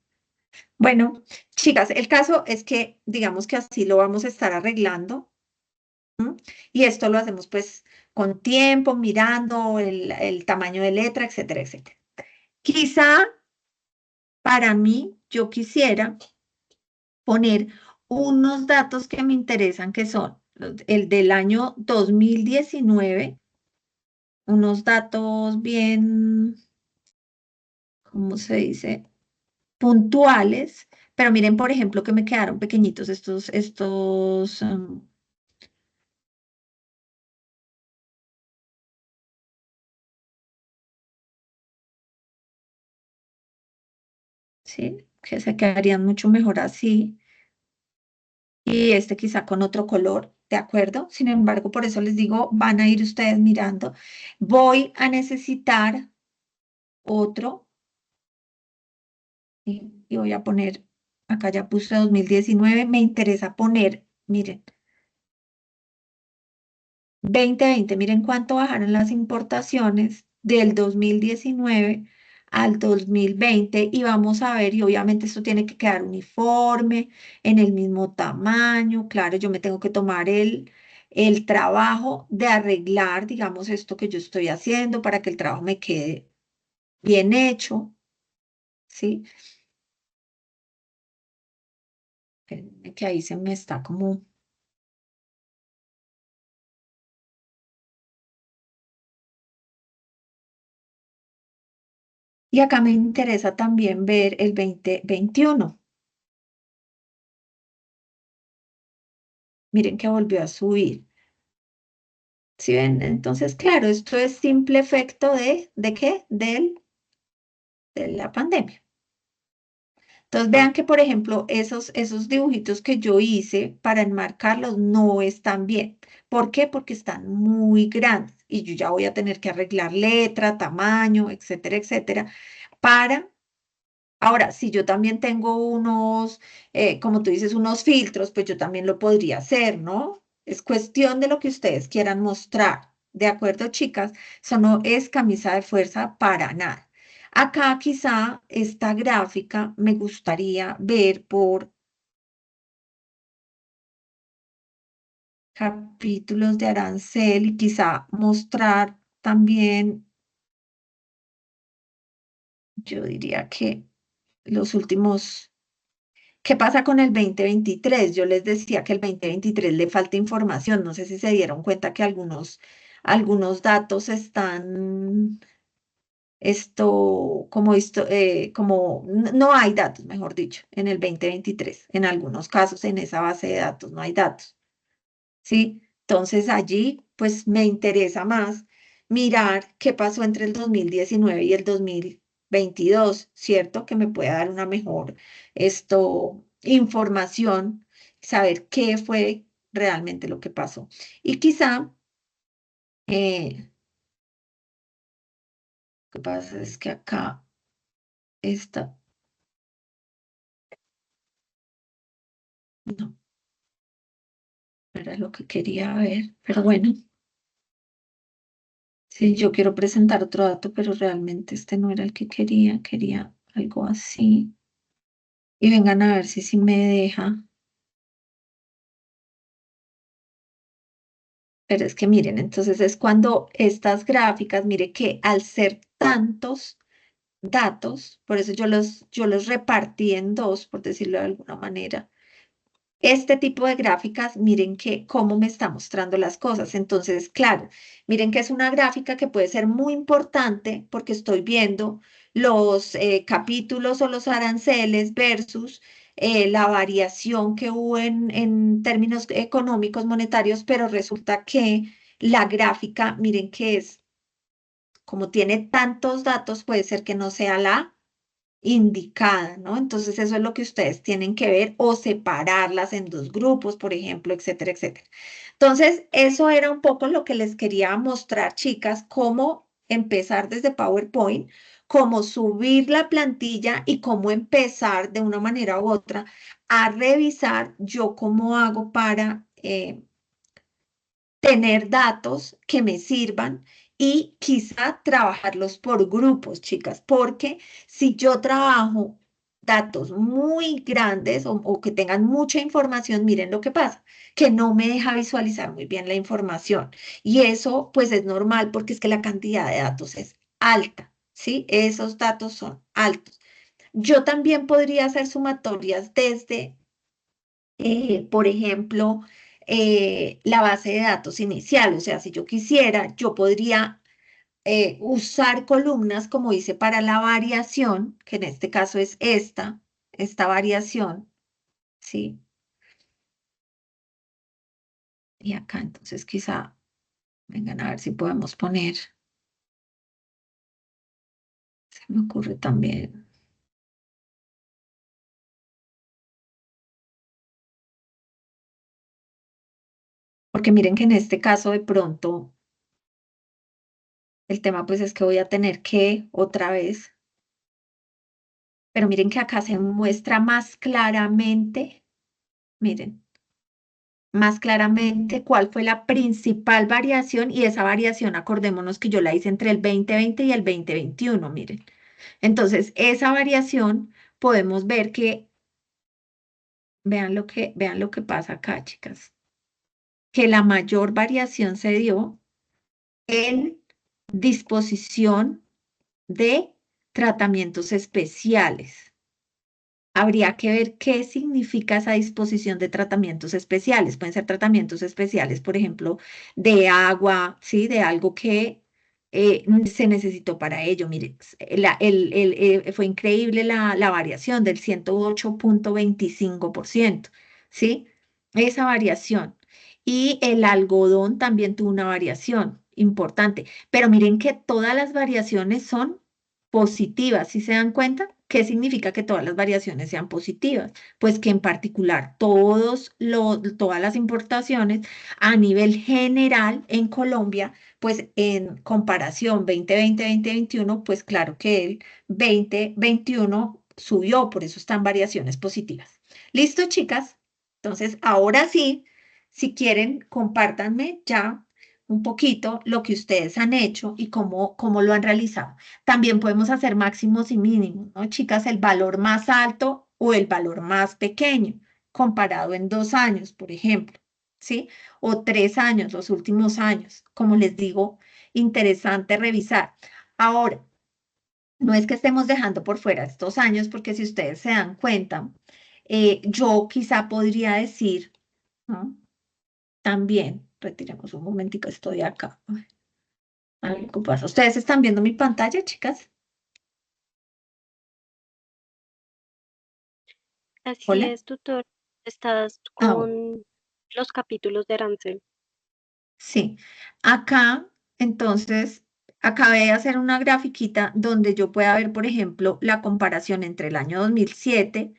Bueno, chicas, el caso es que digamos que así lo vamos a estar arreglando. Y esto lo hacemos pues con tiempo, mirando el tamaño de letra, etcétera, etcétera. Quizá para mí yo quisiera poner unos datos que me interesan, que son el del año 2019, unos datos bien, ¿cómo se dice? Puntuales, pero miren, por ejemplo, que me quedaron pequeñitos estos, ¿sí? Que se quedarían mucho mejor así. Y este quizá con otro color, ¿de acuerdo? Sin embargo, por eso les digo, van a ir ustedes mirando. Voy a necesitar otro, y voy a poner, acá ya puse 2019, me interesa poner, miren, 2020, miren cuánto bajaron las importaciones del 2019 al 2020 y vamos a ver, y obviamente esto tiene que quedar uniforme, en el mismo tamaño, claro, yo me tengo que tomar el trabajo de arreglar, digamos, esto que yo estoy haciendo para que el trabajo me quede bien hecho, ¿sí? Espérenme que ahí se me está como... Y acá me interesa también ver el 2021. Miren que volvió a subir. ¿Sí ven? Entonces, claro, esto es simple efecto ¿de qué? De la pandemia. Entonces, vean que, por ejemplo, esos dibujitos que yo hice para enmarcarlos no están bien. ¿Por qué? Porque están muy grandes y yo ya voy a tener que arreglar letra, tamaño, etcétera, etcétera, para... Ahora, si yo también tengo unos, como tú dices, unos filtros, pues yo también lo podría hacer, ¿no? Es cuestión de lo que ustedes quieran mostrar. ¿De acuerdo, chicas? Eso no es camisa de fuerza para nada. Acá quizá esta gráfica me gustaría ver por capítulos de arancel y quizá mostrar también, yo diría que los últimos... ¿Qué pasa con el 2023? Yo les decía que el 2023 le falta información. No sé si se dieron cuenta que algunos datos están, no hay datos, mejor dicho, en el 2023. En algunos casos, en esa base de datos no hay datos. ¿Sí? Entonces allí, pues me interesa más mirar qué pasó entre el 2019 y el 2022, ¿cierto? Que me pueda dar una mejor información, saber qué fue realmente lo que pasó. Y quizá, lo que pasa es que acá está, no, era lo que quería ver, pero bueno. Sí, yo quiero presentar otro dato, pero realmente este no era el que quería algo así. Y vengan a ver si me deja. Pero es que miren, entonces es cuando estas gráficas, mire que al ser tantos datos, por eso yo los repartí en dos, por decirlo de alguna manera. Este tipo de gráficas, miren que cómo me está mostrando las cosas. Entonces, claro, miren que es una gráfica que puede ser muy importante porque estoy viendo los capítulos o los aranceles versus la variación que hubo en términos económicos monetarios, pero resulta que la gráfica, miren que es, como tiene tantos datos, puede ser que no sea la indicada, ¿no? Entonces eso es lo que ustedes tienen que ver o separarlas en dos grupos, por ejemplo, etcétera, etcétera. Entonces, eso era un poco lo que les quería mostrar, chicas, cómo empezar desde PowerPoint, cómo subir la plantilla y cómo empezar de una manera u otra a revisar yo cómo hago para tener datos que me sirvan y quizá trabajarlos por grupos, chicas, porque si yo trabajo datos muy grandes o que tengan mucha información, miren lo que pasa, que no me deja visualizar muy bien la información. Y eso pues es normal porque es que la cantidad de datos es alta, ¿sí? Esos datos son altos. Yo también podría hacer sumatorias desde, por ejemplo, la base de datos inicial. O sea, si yo quisiera, yo podría usar columnas como hice para la variación, que en este caso es esta variación, ¿sí? Y acá entonces quizá, vengan a ver si podemos poner, se me ocurre también. Porque miren que en este caso de pronto el tema pues es que voy a tener que otra vez, pero miren que acá se muestra más claramente, miren, más claramente cuál fue la principal variación y esa variación, acordémonos que yo la hice entre el 2020 y el 2021, miren. Entonces, esa variación podemos ver que, vean lo que pasa acá, chicas, que la mayor variación se dio en disposición de tratamientos especiales. Habría que ver qué significa esa disposición de tratamientos especiales. Pueden ser tratamientos especiales, por ejemplo, de agua, ¿sí? De algo que se necesitó para ello. Mire, fue increíble la variación del 108,25%, ¿sí? Esa variación. Y el algodón también tuvo una variación importante. Pero miren que todas las variaciones son positivas, ¿sí se dan cuenta? ¿Qué significa que todas las variaciones sean positivas? Pues que en particular todas las importaciones a nivel general en Colombia, pues en comparación 2020-2021, pues claro que el 2021 subió, por eso están variaciones positivas. ¿Listo, chicas? Entonces, ahora sí, si quieren, compártanme ya un poquito lo que ustedes han hecho y cómo lo han realizado. También podemos hacer máximos y mínimos, ¿no, chicas? El valor más alto o el valor más pequeño, comparado en 2 años, por ejemplo, ¿sí? O 3 años, los últimos años. Como les digo, interesante revisar. Ahora, no es que estemos dejando por fuera estos años, porque si ustedes se dan cuenta, yo quizá podría decir, ¿no? También, retiremos un momentico, estoy acá. A ver qué pasa. ¿Ustedes están viendo mi pantalla, chicas? Así Hola. es, tutor. Estás Bueno. con los capítulos de Arancel. Sí. Acá, entonces, acabé de hacer una grafiquita donde yo pueda ver, por ejemplo, la comparación entre el año 2007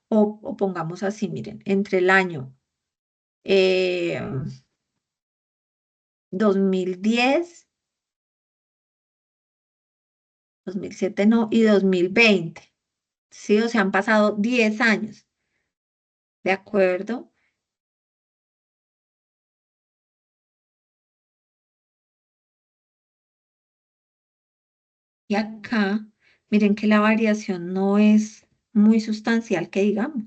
o pongamos así, miren, entre el año eh, 2010, 2007 no, y 2020. Sí, o sea, han pasado 10 años, ¿de acuerdo? Y acá, miren que la variación no es muy sustancial, que digamos.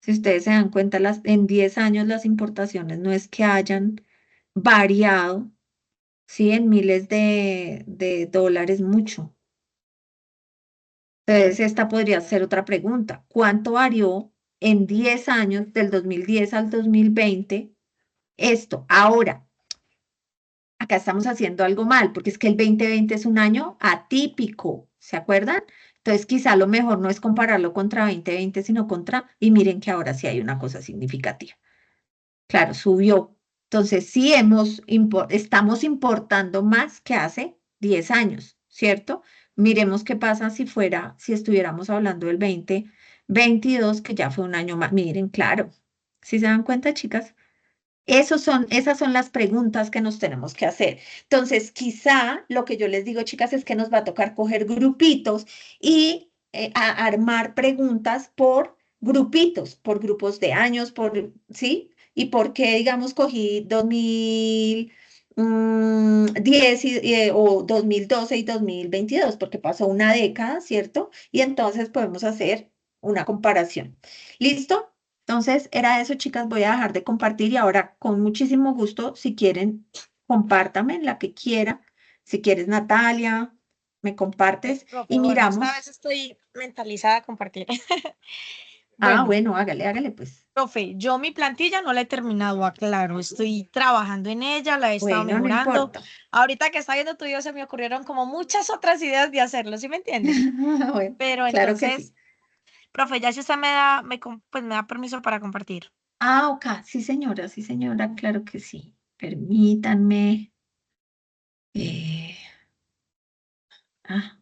Si ustedes se dan cuenta, en 10 años las importaciones no es que hayan variado, ¿sí? En miles de dólares mucho. Entonces, esta podría ser otra pregunta. ¿Cuánto varió en 10 años, del 2010 al 2020, esto? Ahora, acá estamos haciendo algo mal, porque es que el 2020 es un año atípico, ¿se acuerdan? Entonces, quizá lo mejor no es compararlo contra 2020, sino contra, y miren que ahora sí hay una cosa significativa. Claro, subió. Entonces, sí estamos importando más que hace 10 años, ¿cierto? Miremos qué pasa si estuviéramos hablando del 2022, que ya fue un año más. Miren, claro. ¿Sí se dan cuenta, chicas? Esas son las preguntas que nos tenemos que hacer. Entonces, quizá lo que yo les digo, chicas, es que nos va a tocar coger grupitos y armar preguntas por grupitos, por grupos de años, ¿sí? Y por qué, digamos, cogí 2010 o 2012 y 2022, porque pasó una década, ¿cierto? Y entonces podemos hacer una comparación. ¿Listo? Entonces, era eso, chicas. Voy a dejar de compartir y ahora, con muchísimo gusto, si quieren, compártame la que quiera. Si quieres, Natalia, me compartes Profe, y bueno, esta miramos. vez estoy mentalizada a compartir. Ah, Bueno, bueno, hágale, hágale pues. profe, yo mi plantilla no la he terminado, aclaro, estoy trabajando en ella, la he estado Bueno, no mejorando. importa. Ahorita que está viendo tu video se me ocurrieron como muchas otras ideas de hacerlo, ¿sí me entiende? Bueno, Pero claro que sí. entonces, profe, ya si usted me da, pues me da permiso para compartir. Ah, ok, sí señora, claro que sí. Permítanme. eh, ah,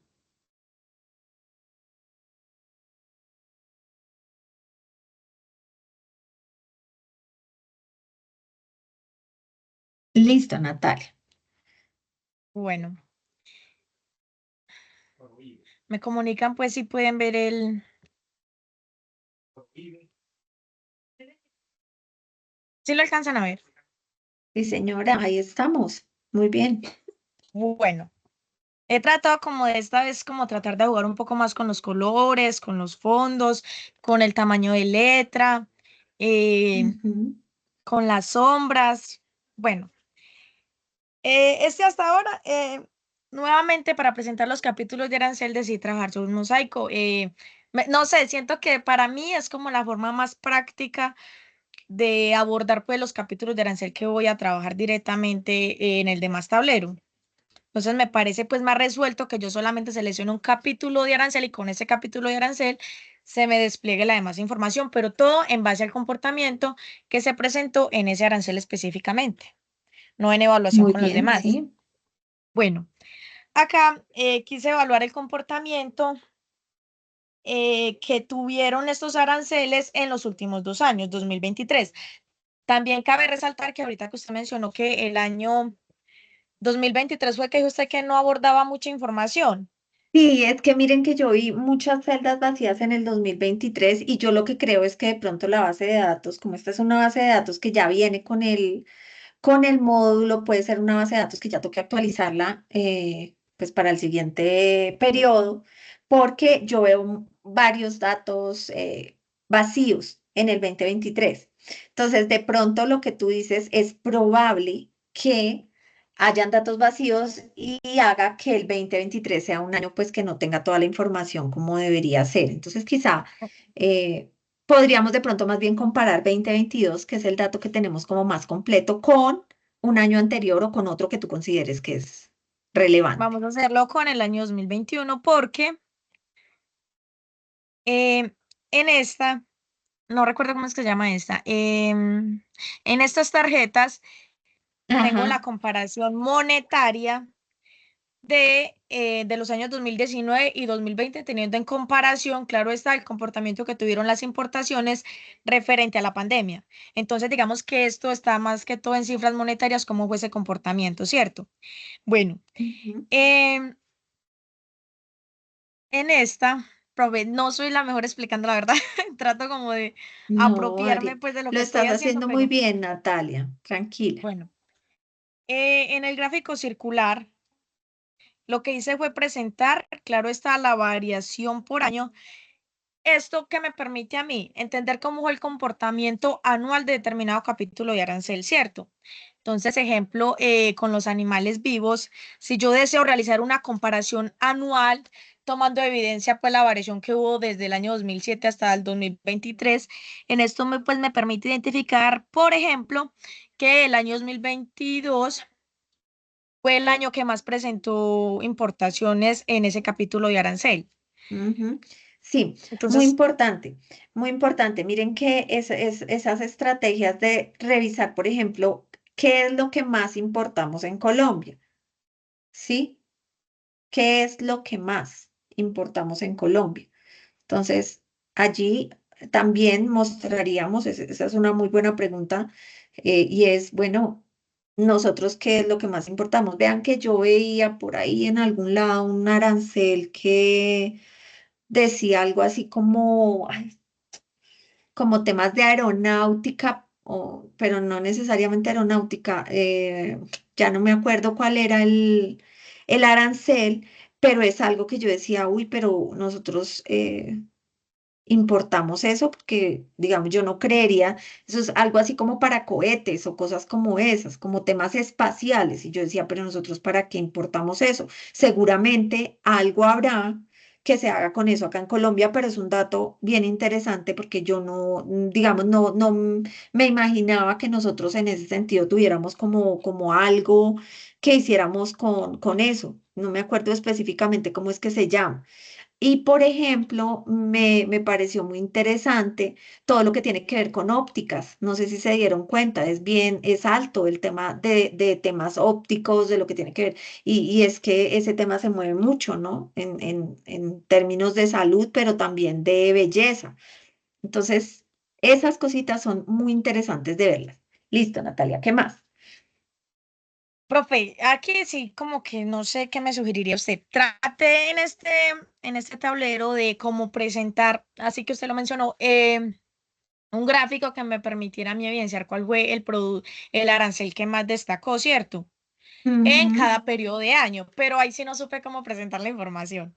listo, Natalia. Bueno, me comunican pues si pueden ver si lo alcanzan a ver. Sí, señora, ahí estamos. Muy bien. Bueno. He tratado como de esta vez como tratar de jugar un poco más con los colores, con los fondos, con el tamaño de letra, eh, Ujú. con las sombras. Bueno, hasta ahora, nuevamente para presentar los capítulos de Arancel decidí trabajar sobre un mosaico. No sé, siento que para mí es como la forma más práctica de abordar pues los capítulos de Arancel que voy a trabajar directamente en el demás tablero. Entonces me parece pues más resuelto que yo solamente seleccione un capítulo de arancel y con ese capítulo de arancel se me despliegue la demás información, pero todo en base al comportamiento que se presentó en ese arancel específicamente, no en evaluación Muy con los bien, demás. sí. Bueno, acá quise evaluar el comportamiento que tuvieron estos aranceles en los últimos 2 años, 2023. También cabe resaltar que ahorita que usted mencionó que el año 2023 fue que dijo usted que no abordaba mucha información. Sí, es que miren que yo vi muchas celdas vacías en el 2023 y yo lo que creo es que de pronto la base de datos, como esta es una base de datos que ya viene con el módulo, puede ser una base de datos que ya toque actualizarla pues para el siguiente periodo, porque yo veo varios datos vacíos en el 2023. Entonces, de pronto lo que tú dices es probable que hayan datos vacíos y haga que el 2023 sea un año pues que no tenga toda la información como debería ser. Entonces, quizá eh, podríamos de pronto más bien comparar 2022, que es el dato que tenemos como más completo, con un año anterior o con otro que tú consideres que es relevante. Vamos a hacerlo con el año 2021 porque eh, en esta, no recuerdo cómo es que se llama esta, en estas tarjetas tengo la Ajá. comparación monetaria de los años 2019 y 2020, teniendo en comparación, claro está, el comportamiento que tuvieron las importaciones referente a la pandemia. Entonces, digamos que esto está más que todo en cifras monetarias, cómo fue ese comportamiento, ¿cierto? Bueno, Ujú. em, en esta, profe, no soy la mejor explicando la verdad, trato como de No, apropiarme Ari, pues de lo lo que estoy estás haciendo, haciendo muy pero bien, Natalia. Tranquila. bueno, en el gráfico circular, lo que hice fue presentar, claro está, la variación por año. Esto que me permite a mí entender cómo fue el comportamiento anual de determinado capítulo de arancel, ¿cierto? Entonces, ejemplo, con los animales vivos, si yo deseo realizar una comparación anual, tomando de evidencia pues la variación que hubo desde el año 2007 hasta el 2023, en esto pues me permite identificar, por ejemplo, que el año 2022 fue el año que más presentó importaciones en ese capítulo de arancel. Ujú. Sí, muy Entonces, importante, muy importante. Miren que esas estrategias de revisar, por ejemplo, qué es lo que más importamos en Colombia, ¿sí? ¿Qué es lo que más importamos en Colombia? Entonces, allí también mostraríamos, esa es una muy buena pregunta, y es, bueno, nosotros qué es lo que más importamos. Vean que yo veía por ahí en algún lado un arancel que decía algo así como, ay, como temas de aeronáutica, pero no necesariamente aeronáutica, ya no me acuerdo cuál era el arancel, pero es algo que yo decía, uy, pero nosotros importamos eso porque, digamos, yo no creería, eso es algo así como para cohetes o cosas como esas, como temas espaciales. Y yo decía, pero nosotros, ¿para qué importamos eso? Seguramente algo habrá que se haga con eso acá en Colombia, pero es un dato bien interesante porque yo no, digamos, no me imaginaba que nosotros en ese sentido tuviéramos como algo que hiciéramos con eso. No me acuerdo específicamente cómo es que se llama. Y por ejemplo, me pareció muy interesante todo lo que tiene que ver con ópticas. No sé si se dieron cuenta, es alto el tema de temas ópticos, de lo que tiene que ver. Y es que ese tema se mueve mucho, ¿no? En términos de salud, pero también de belleza. Entonces, esas cositas son muy interesantes de verlas. Listo, Natalia, ¿qué más? Profe, aquí sí, como que no sé qué me sugeriría usted. Trate en este tablero de cómo presentar, así que usted lo mencionó, un gráfico que me permitiera a mí evidenciar cuál fue el arancel que más destacó, ¿cierto? En Ujú. cada periodo de año, pero ahí sí no supe cómo presentar la información.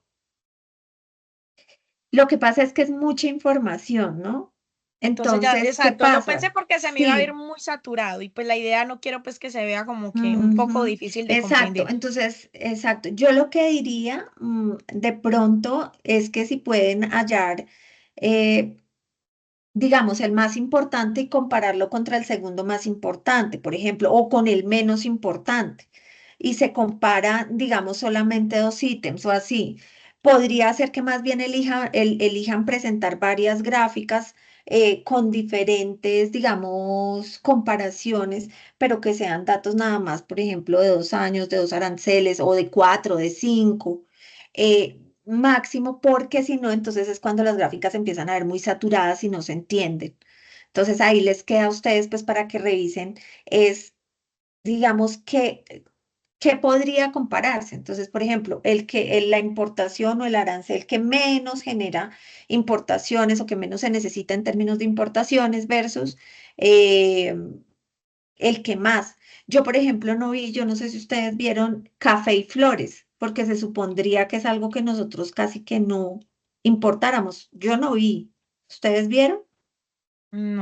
Lo que pasa es que es mucha información, ¿no? Entonces ya, Entonces, ¿qué exacto, lo pensé pasa? porque se me iba a ver Sí. muy saturado y pues la idea no quiero pues que se vea como que un poco Ujú. difícil de Exacto, comprender. entonces, exacto. Yo lo que diría de pronto es que si pueden hallar, eh, digamos, el más importante y compararlo contra el segundo más importante, por ejemplo, o con el menos importante, y se compara, digamos, solamente dos ítems o así. Podría ser que más bien elijan presentar varias gráficas con diferentes, digamos, comparaciones, pero que sean datos nada más, por ejemplo, de 2 años, de dos aranceles o de cuatro, de cinco. Máximo, porque si no, entonces es cuando las gráficas empiezan a ver muy saturadas y no se entienden. Entonces ahí les queda a ustedes pues para que revisen, es, digamos, qué podría compararse. Entonces, por ejemplo, la importación o el arancel que menos genera importaciones o que menos se necesita en términos de importaciones versus eh, el que más. Yo, por ejemplo, no vi, yo no sé si ustedes vieron café y flores, porque se supondría que es algo que nosotros casi que no importáramos. Yo no vi. ¿Ustedes vieron?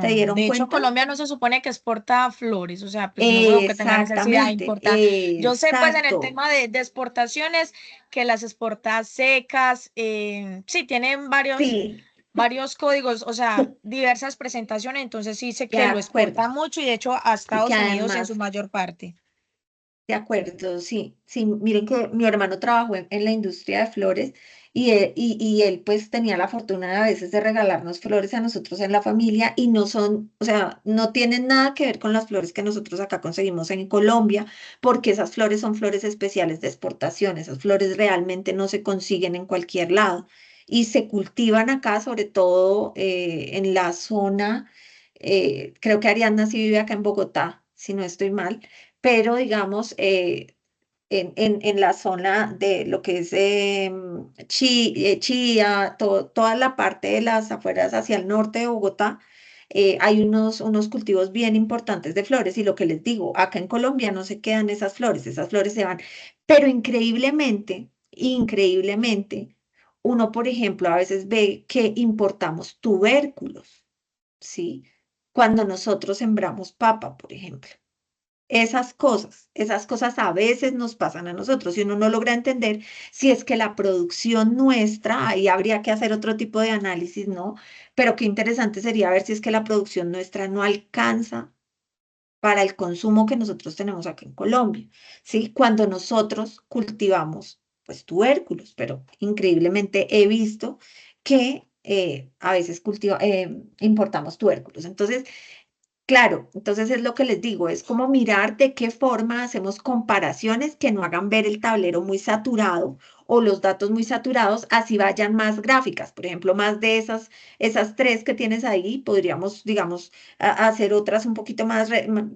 ¿Se No, dieron de hecho cuenta? Colombia no se supone que exporta flores, o sea, pues no veo que tenga necesidad de Exactamente, importar. Yo sé pues en el exacto. tema de exportaciones que las exporta secas, sí, tienen Sí, varios códigos, o sea, diversas presentaciones, entonces sí sé de que lo acuerdo. exporta mucho y de hecho a Y que Estados Unidos en su además mayor parte. de acuerdo, sí, sí, miren que mi hermano trabajó en la industria de flores y él pues tenía la fortuna a veces de regalarnos flores a nosotros en la familia y no son, o sea, no tienen nada que ver con las flores que nosotros acá conseguimos en Colombia, porque esas flores son flores especiales de exportación, esas flores realmente no se consiguen en cualquier lado y se cultivan acá, sobre todo en la zona, creo que Ariadna sí vive acá en Bogotá, si no estoy mal, pero digamos, en la zona de lo que es Chía, toda la parte de las afueras hacia el norte de Bogotá, hay unos cultivos bien importantes de flores y lo que les digo, acá en Colombia no se quedan esas flores se van, pero increíblemente, uno, por ejemplo, a veces ve que importamos tubérculos, ¿sí? Cuando nosotros sembramos papa, por ejemplo. Esas cosas a veces nos pasan a nosotros y uno no logra entender si es que la producción nuestra, ahí habría que hacer otro tipo de análisis, ¿no? Pero qué interesante sería ver si es que la producción nuestra no alcanza para el consumo que nosotros tenemos aquí en Colombia, ¿sí? Cuando nosotros cultivamos, pues, tubérculos, pero increíblemente he visto que a veces importamos tubérculos. Entonces, claro, entonces es lo que les digo, es como mirar de qué forma hacemos comparaciones que no hagan ver el tablero muy saturado o los datos muy saturados, así vayan más gráficas. Por ejemplo, más de esas tres que tienes ahí, podríamos, digamos, hacer otras un poquito más,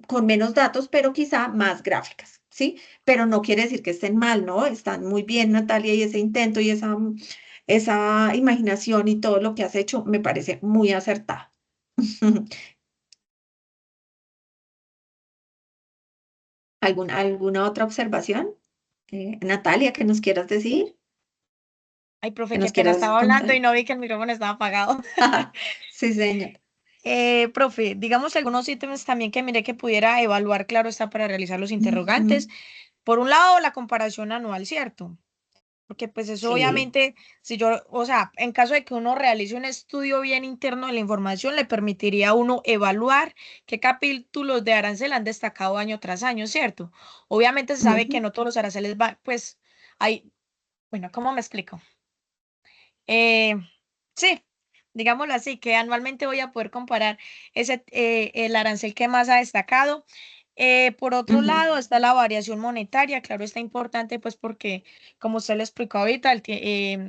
con menos datos, pero quizá más gráficas, ¿sí? Pero no quiere decir que estén mal, ¿no? Están muy bien, Natalia, y ese intento y esa imaginación y todo lo que has hecho me parece muy acertado. ¿Alguna otra observación? Natalia, ¿qué nos quieras decir? Ay, profe, que qué nos pena, quieras estaba hablando y contar. no vi que el micrófono estaba apagado. Sí, señor. Profe, digamos algunos ítems también que mire que pudiera evaluar, claro está, para realizar los Ujú. interrogantes. Por un lado, la comparación anual, ¿cierto? Porque pues eso Sí. obviamente, si yo, o sea, en caso de que uno realice un estudio bien interno de la información, le permitiría a uno evaluar qué capítulos de arancel han destacado año tras año, ¿cierto? Obviamente se sabe que Ujú. no todos los aranceles van, pues, hay, bueno, ¿cómo me explico? Eh, sí, digámoslo así, que anualmente voy a poder comparar el arancel que más ha destacado. Por otro Ujú. lado, está la variación monetaria, claro, está importante, pues porque, como usted lo explicó ahorita,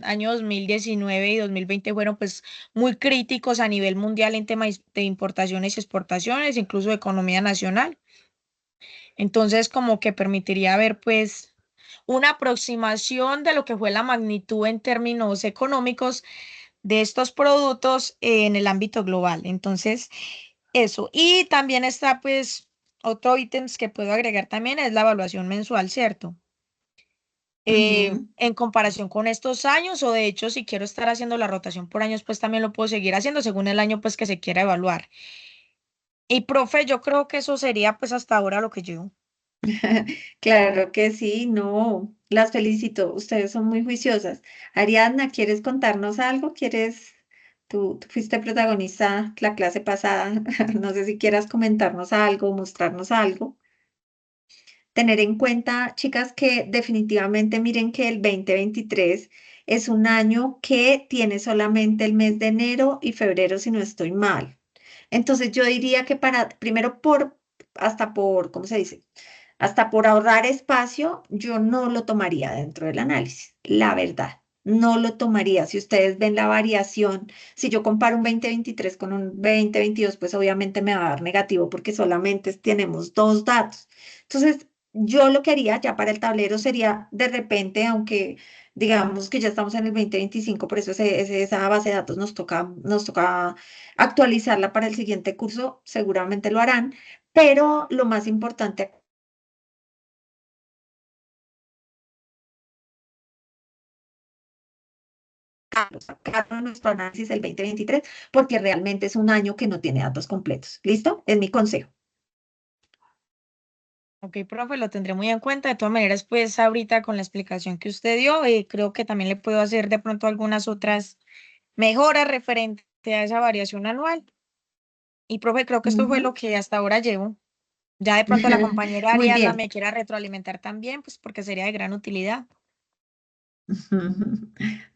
año 2019 y 2020 fueron pues muy críticos a nivel mundial en temas de importaciones y exportaciones, incluso de economía nacional. Entonces, como que permitiría ver pues una aproximación de lo que fue la magnitud en términos económicos de estos productos en el ámbito global. Entonces, eso. Y también está, pues, otro ítems que puedo agregar también es la evaluación mensual, ¿cierto? Ujú. En comparación con estos años, o de hecho, si quiero estar haciendo la rotación por años, pues también lo puedo seguir haciendo según el año, pues, que se quiera evaluar. Y, profe, yo creo que eso sería, pues, hasta ahora lo que yo. Claro que sí, no, las felicito, ustedes son muy juiciosas. Ariadna, ¿quieres contarnos algo? ¿Quieres? Tú fuiste protagonista la clase pasada, no sé si quieras comentarnos algo, mostrarnos algo. Tener en cuenta, chicas, que definitivamente miren que el 2023 es un año que tiene solamente el mes de enero y febrero, si no estoy mal. Entonces yo diría que primero hasta por, ¿cómo se dice? Hasta por ahorrar espacio, yo no lo tomaría dentro del análisis, la verdad. No lo tomaría. Si ustedes ven la variación, si yo comparo un 2023 con un 2022, pues obviamente me va a dar negativo porque solamente tenemos dos datos. Entonces, yo lo que haría ya para el tablero sería de repente, aunque digamos que ya estamos en el 2025, por eso esa base de datos nos toca actualizarla para el siguiente curso, seguramente lo harán, pero lo más importante sacaron nuestro análisis del 2023 porque realmente es un año que no tiene datos completos. ¿Listo? Es mi consejo. Ok, profe, lo tendré muy en cuenta. De todas maneras, pues, ahorita con la explicación que usted dio, creo que también le puedo hacer de pronto algunas otras mejoras referente a esa variación anual. Y profe, creo que esto fue Ujú. lo que hasta ahora llevo. Ya de pronto la compañera Muy Ariadna bien. me quiera retroalimentar también, pues porque sería de gran utilidad.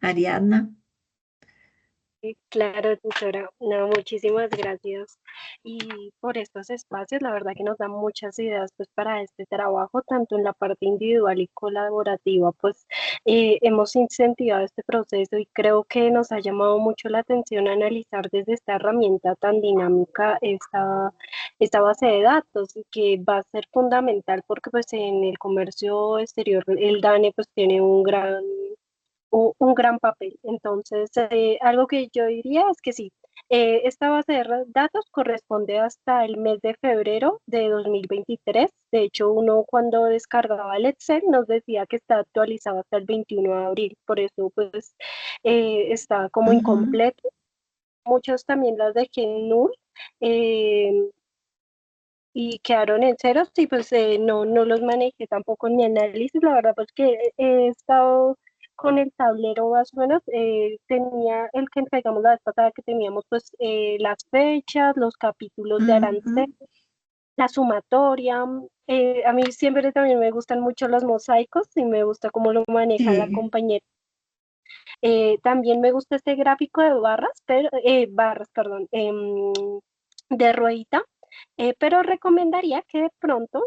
Ariadna. Claro, tutora. No, muchísimas gracias. Y por estos espacios, la verdad que nos dan muchas ideas pues para este trabajo, tanto en la parte individual y colaborativa, pues hemos incentivado este proceso y creo que nos ha llamado mucho la atención analizar desde esta herramienta tan dinámica esta base de datos y que va a ser fundamental porque pues en el comercio exterior el DANE pues tiene un gran papel. Entonces, algo que yo diría es que sí, esta base de datos corresponde hasta el mes de febrero de 2023. De hecho, uno cuando descargaba el Excel nos decía que está actualizado hasta el 21 de abril. Por eso, pues, está como Ujú. incompleto. Muchas también las dejé en null. eh, y quedaron en ceros y pues no los manejé tampoco en mi análisis. La verdad pues que he estado con el tablero más o menos, tenía el que entregamos la vez pasada que teníamos pues las fechas, los capítulos de arancel, Ujú. la sumatoria. A mí siempre también me gustan mucho los mosaicos y me gusta cómo lo maneja la Sí. compañera. También me gusta este gráfico de barras, perdón, de ruedita, pero recomendaría que de pronto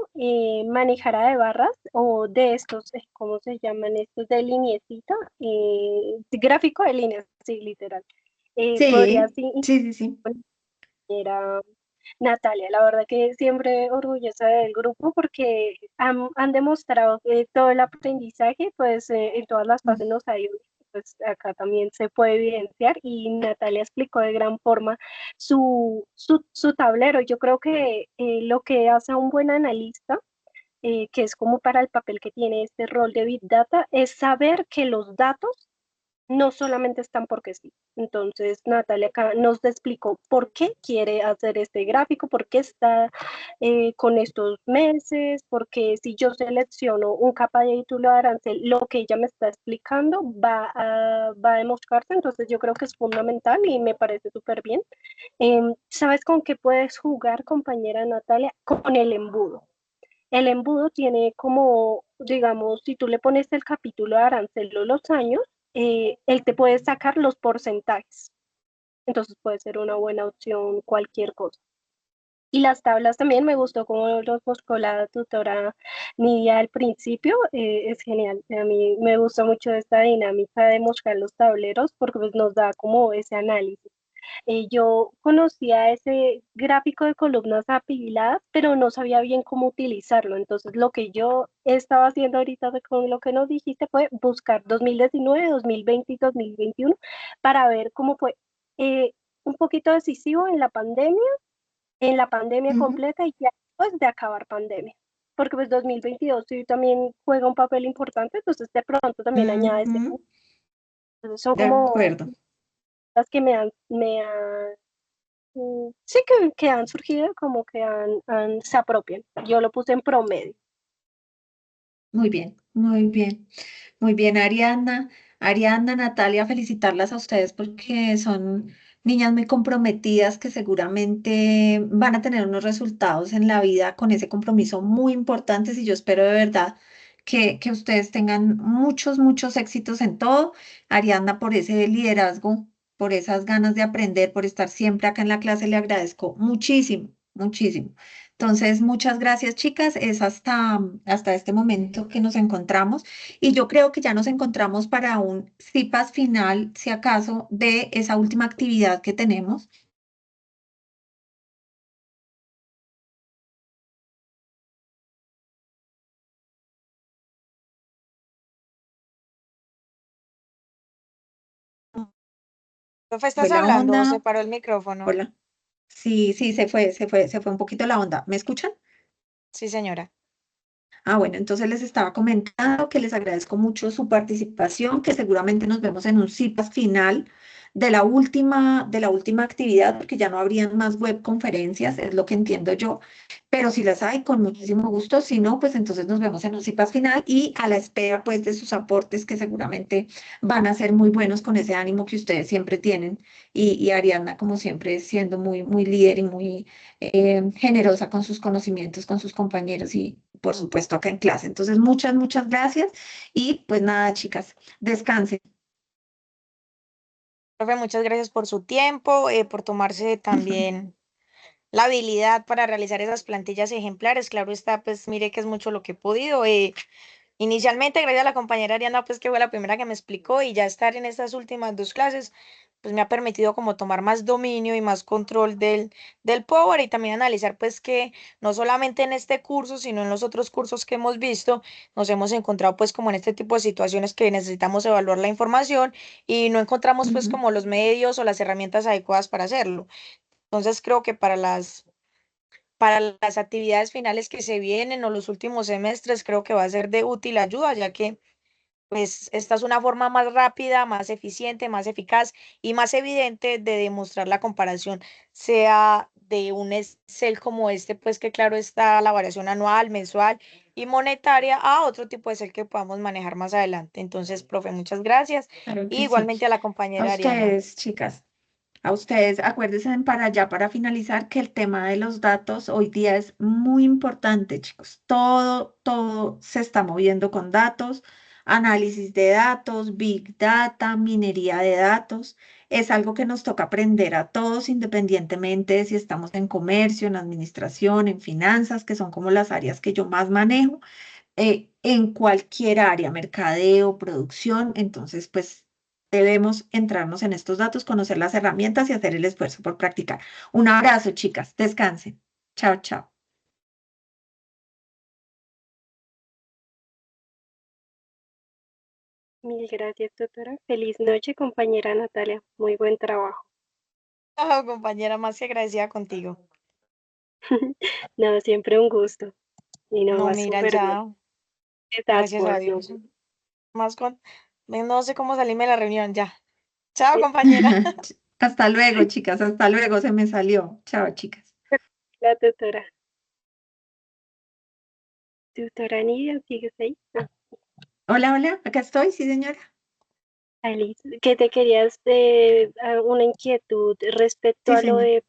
manejara de barras o de estos, ¿cómo se llaman estos? De liniecita, gráfico de líneas, sí, literal. Podría Sí. así, Sí, sí, sí. era Natalia, la verdad que siempre orgullosa del grupo porque han demostrado que todo el aprendizaje, pues en todas las fases nos ha ido, pues acá también se puede evidenciar y Natalia explicó de gran forma su tablero. Yo creo que lo que hace a un buen analista, que es como para el papel que tiene este rol de Big Data, es saber que los datos no solamente están porque sí. Entonces, Natalia acá nos explicó por qué quiere hacer este gráfico, por qué está con estos meses, porque si yo selecciono un capa de título de arancel, lo que ella me está explicando va a demostrarse. Entonces, yo creo que es fundamental y me parece súper bien. ¿Sabes con qué puedes jugar, compañera Natalia? Con el embudo. El embudo tiene como, digamos, si tú le pones el capítulo de arancel los años, él te puede sacar los porcentajes. Entonces puede ser una buena opción cualquier cosa. Y las tablas también me gustó como los mostró la tutora Nidia al principio, es genial. A mí me gusta mucho esta dinámica de mostrar los tableros porque pues, nos da como ese análisis. Yo conocía ese gráfico de columnas apiladas, pero no sabía bien cómo utilizarlo. Entonces, lo que yo estaba haciendo ahorita con lo que nos dijiste fue buscar 2019, 2020 y 2021 para ver cómo fue un poquito decisivo en la pandemia Ujú. completa y ya después de acabar pandemia. Porque pues 2022 sí también juega un papel importante, entonces de pronto también añade ese. Ujú. Entonces, son De como acuerdo. las que sí que han surgido como que se apropian. Yo lo puse en promedio. Muy bien, muy bien. Muy bien, Ariadna. Ariadna, Natalia, felicitarlas a ustedes porque son niñas muy comprometidas que seguramente van a tener unos resultados en la vida con ese compromiso muy importantes y yo espero de verdad que ustedes tengan muchos, muchos éxitos en todo. Ariadna, por ese liderazgo, por esas ganas de aprender, por estar siempre acá en la clase, le agradezco muchísimo, muchísimo. Entonces, muchas gracias, chicas. Es hasta este momento que nos encontramos. Y yo creo que ya nos encontramos para un CIPAS final, si acaso, de esa última actividad que tenemos. Profe, Fue ¿estás la hablando o se onda. paró el micrófono? Hola. Sí, sí, se fue un poquito la onda. ¿Me escuchan? Sí, señora. Bueno, entonces les estaba comentando que les agradezco mucho su participación, que seguramente nos vemos en un CIPAS final de la última actividad, porque ya no habrían más webconferencias, es lo que entiendo yo, pero si las hay, con muchísimo gusto, si no, pues entonces nos vemos en un CIPAS final y a la espera pues de sus aportes que seguramente van a ser muy buenos con ese ánimo que ustedes siempre tienen y Ariadna como siempre siendo muy, muy líder y muy generosa con sus conocimientos, con sus compañeros y por supuesto acá en clase. Entonces, muchas, muchas gracias y pues nada, chicas, descansen. Profe, muchas gracias por su tiempo, por tomarse también la habilidad para realizar esas plantillas ejemplares. Claro está, pues mire que es mucho lo que he podido. Inicialmente, gracias a la compañera Ariana, pues que fue la primera que me explicó y ya estar en estas últimas dos clases, pues me ha permitido como tomar más dominio y más control del Power y también analizar pues que no solamente en este curso, sino en los otros cursos que hemos visto, nos hemos encontrado pues como en este tipo de situaciones que necesitamos evaluar la información y no encontramos pues Ujú. como los medios o las herramientas adecuadas para hacerlo. Entonces creo que para las actividades finales que se vienen o los últimos semestres, creo que va a ser de útil ayuda, ya que pues esta es una forma más rápida, más eficiente, más eficaz y más evidente de demostrar la comparación, sea de un Excel como este, pues que claro está la variación anual, mensual y monetaria, a otro tipo de Excel que podamos manejar más adelante. Entonces, profe, muchas gracias. Claro Y que sí. igualmente a la A compañera Ariana. ustedes, chicas. A ustedes, acuérdense para allá, para finalizar, que el tema de los datos hoy día es muy importante, chicos. Todo, todo se está moviendo con datos, análisis de datos, big data, minería de datos. Es algo que nos toca aprender a todos, independientemente de si estamos en comercio, en administración, en finanzas, que son como las áreas que yo más manejo, en cualquier área, mercadeo, producción. Entonces, pues debemos entrarnos en estos datos, conocer las herramientas y hacer el esfuerzo por practicar. Un abrazo, chicas. Descansen. Chao, chao. Mil gracias, doctora. Feliz noche, compañera Natalia. Muy buen trabajo. Oh, compañera, más que agradecida contigo. No, siempre un gusto. Y no, No, va mira, súper bien. ya, The Task gracias a Force, ¿no? Dios. Más con No sé cómo salirme de la reunión, ya. Chao, compañera. Hasta luego, chicas, hasta luego, se me salió. Chao, chicas. La tutora. Tutora Nidia, ¿sigues ahí? Hola, hola, acá estoy, sí, señora. Alice, que te querías una inquietud respecto Sí, a lo señora. de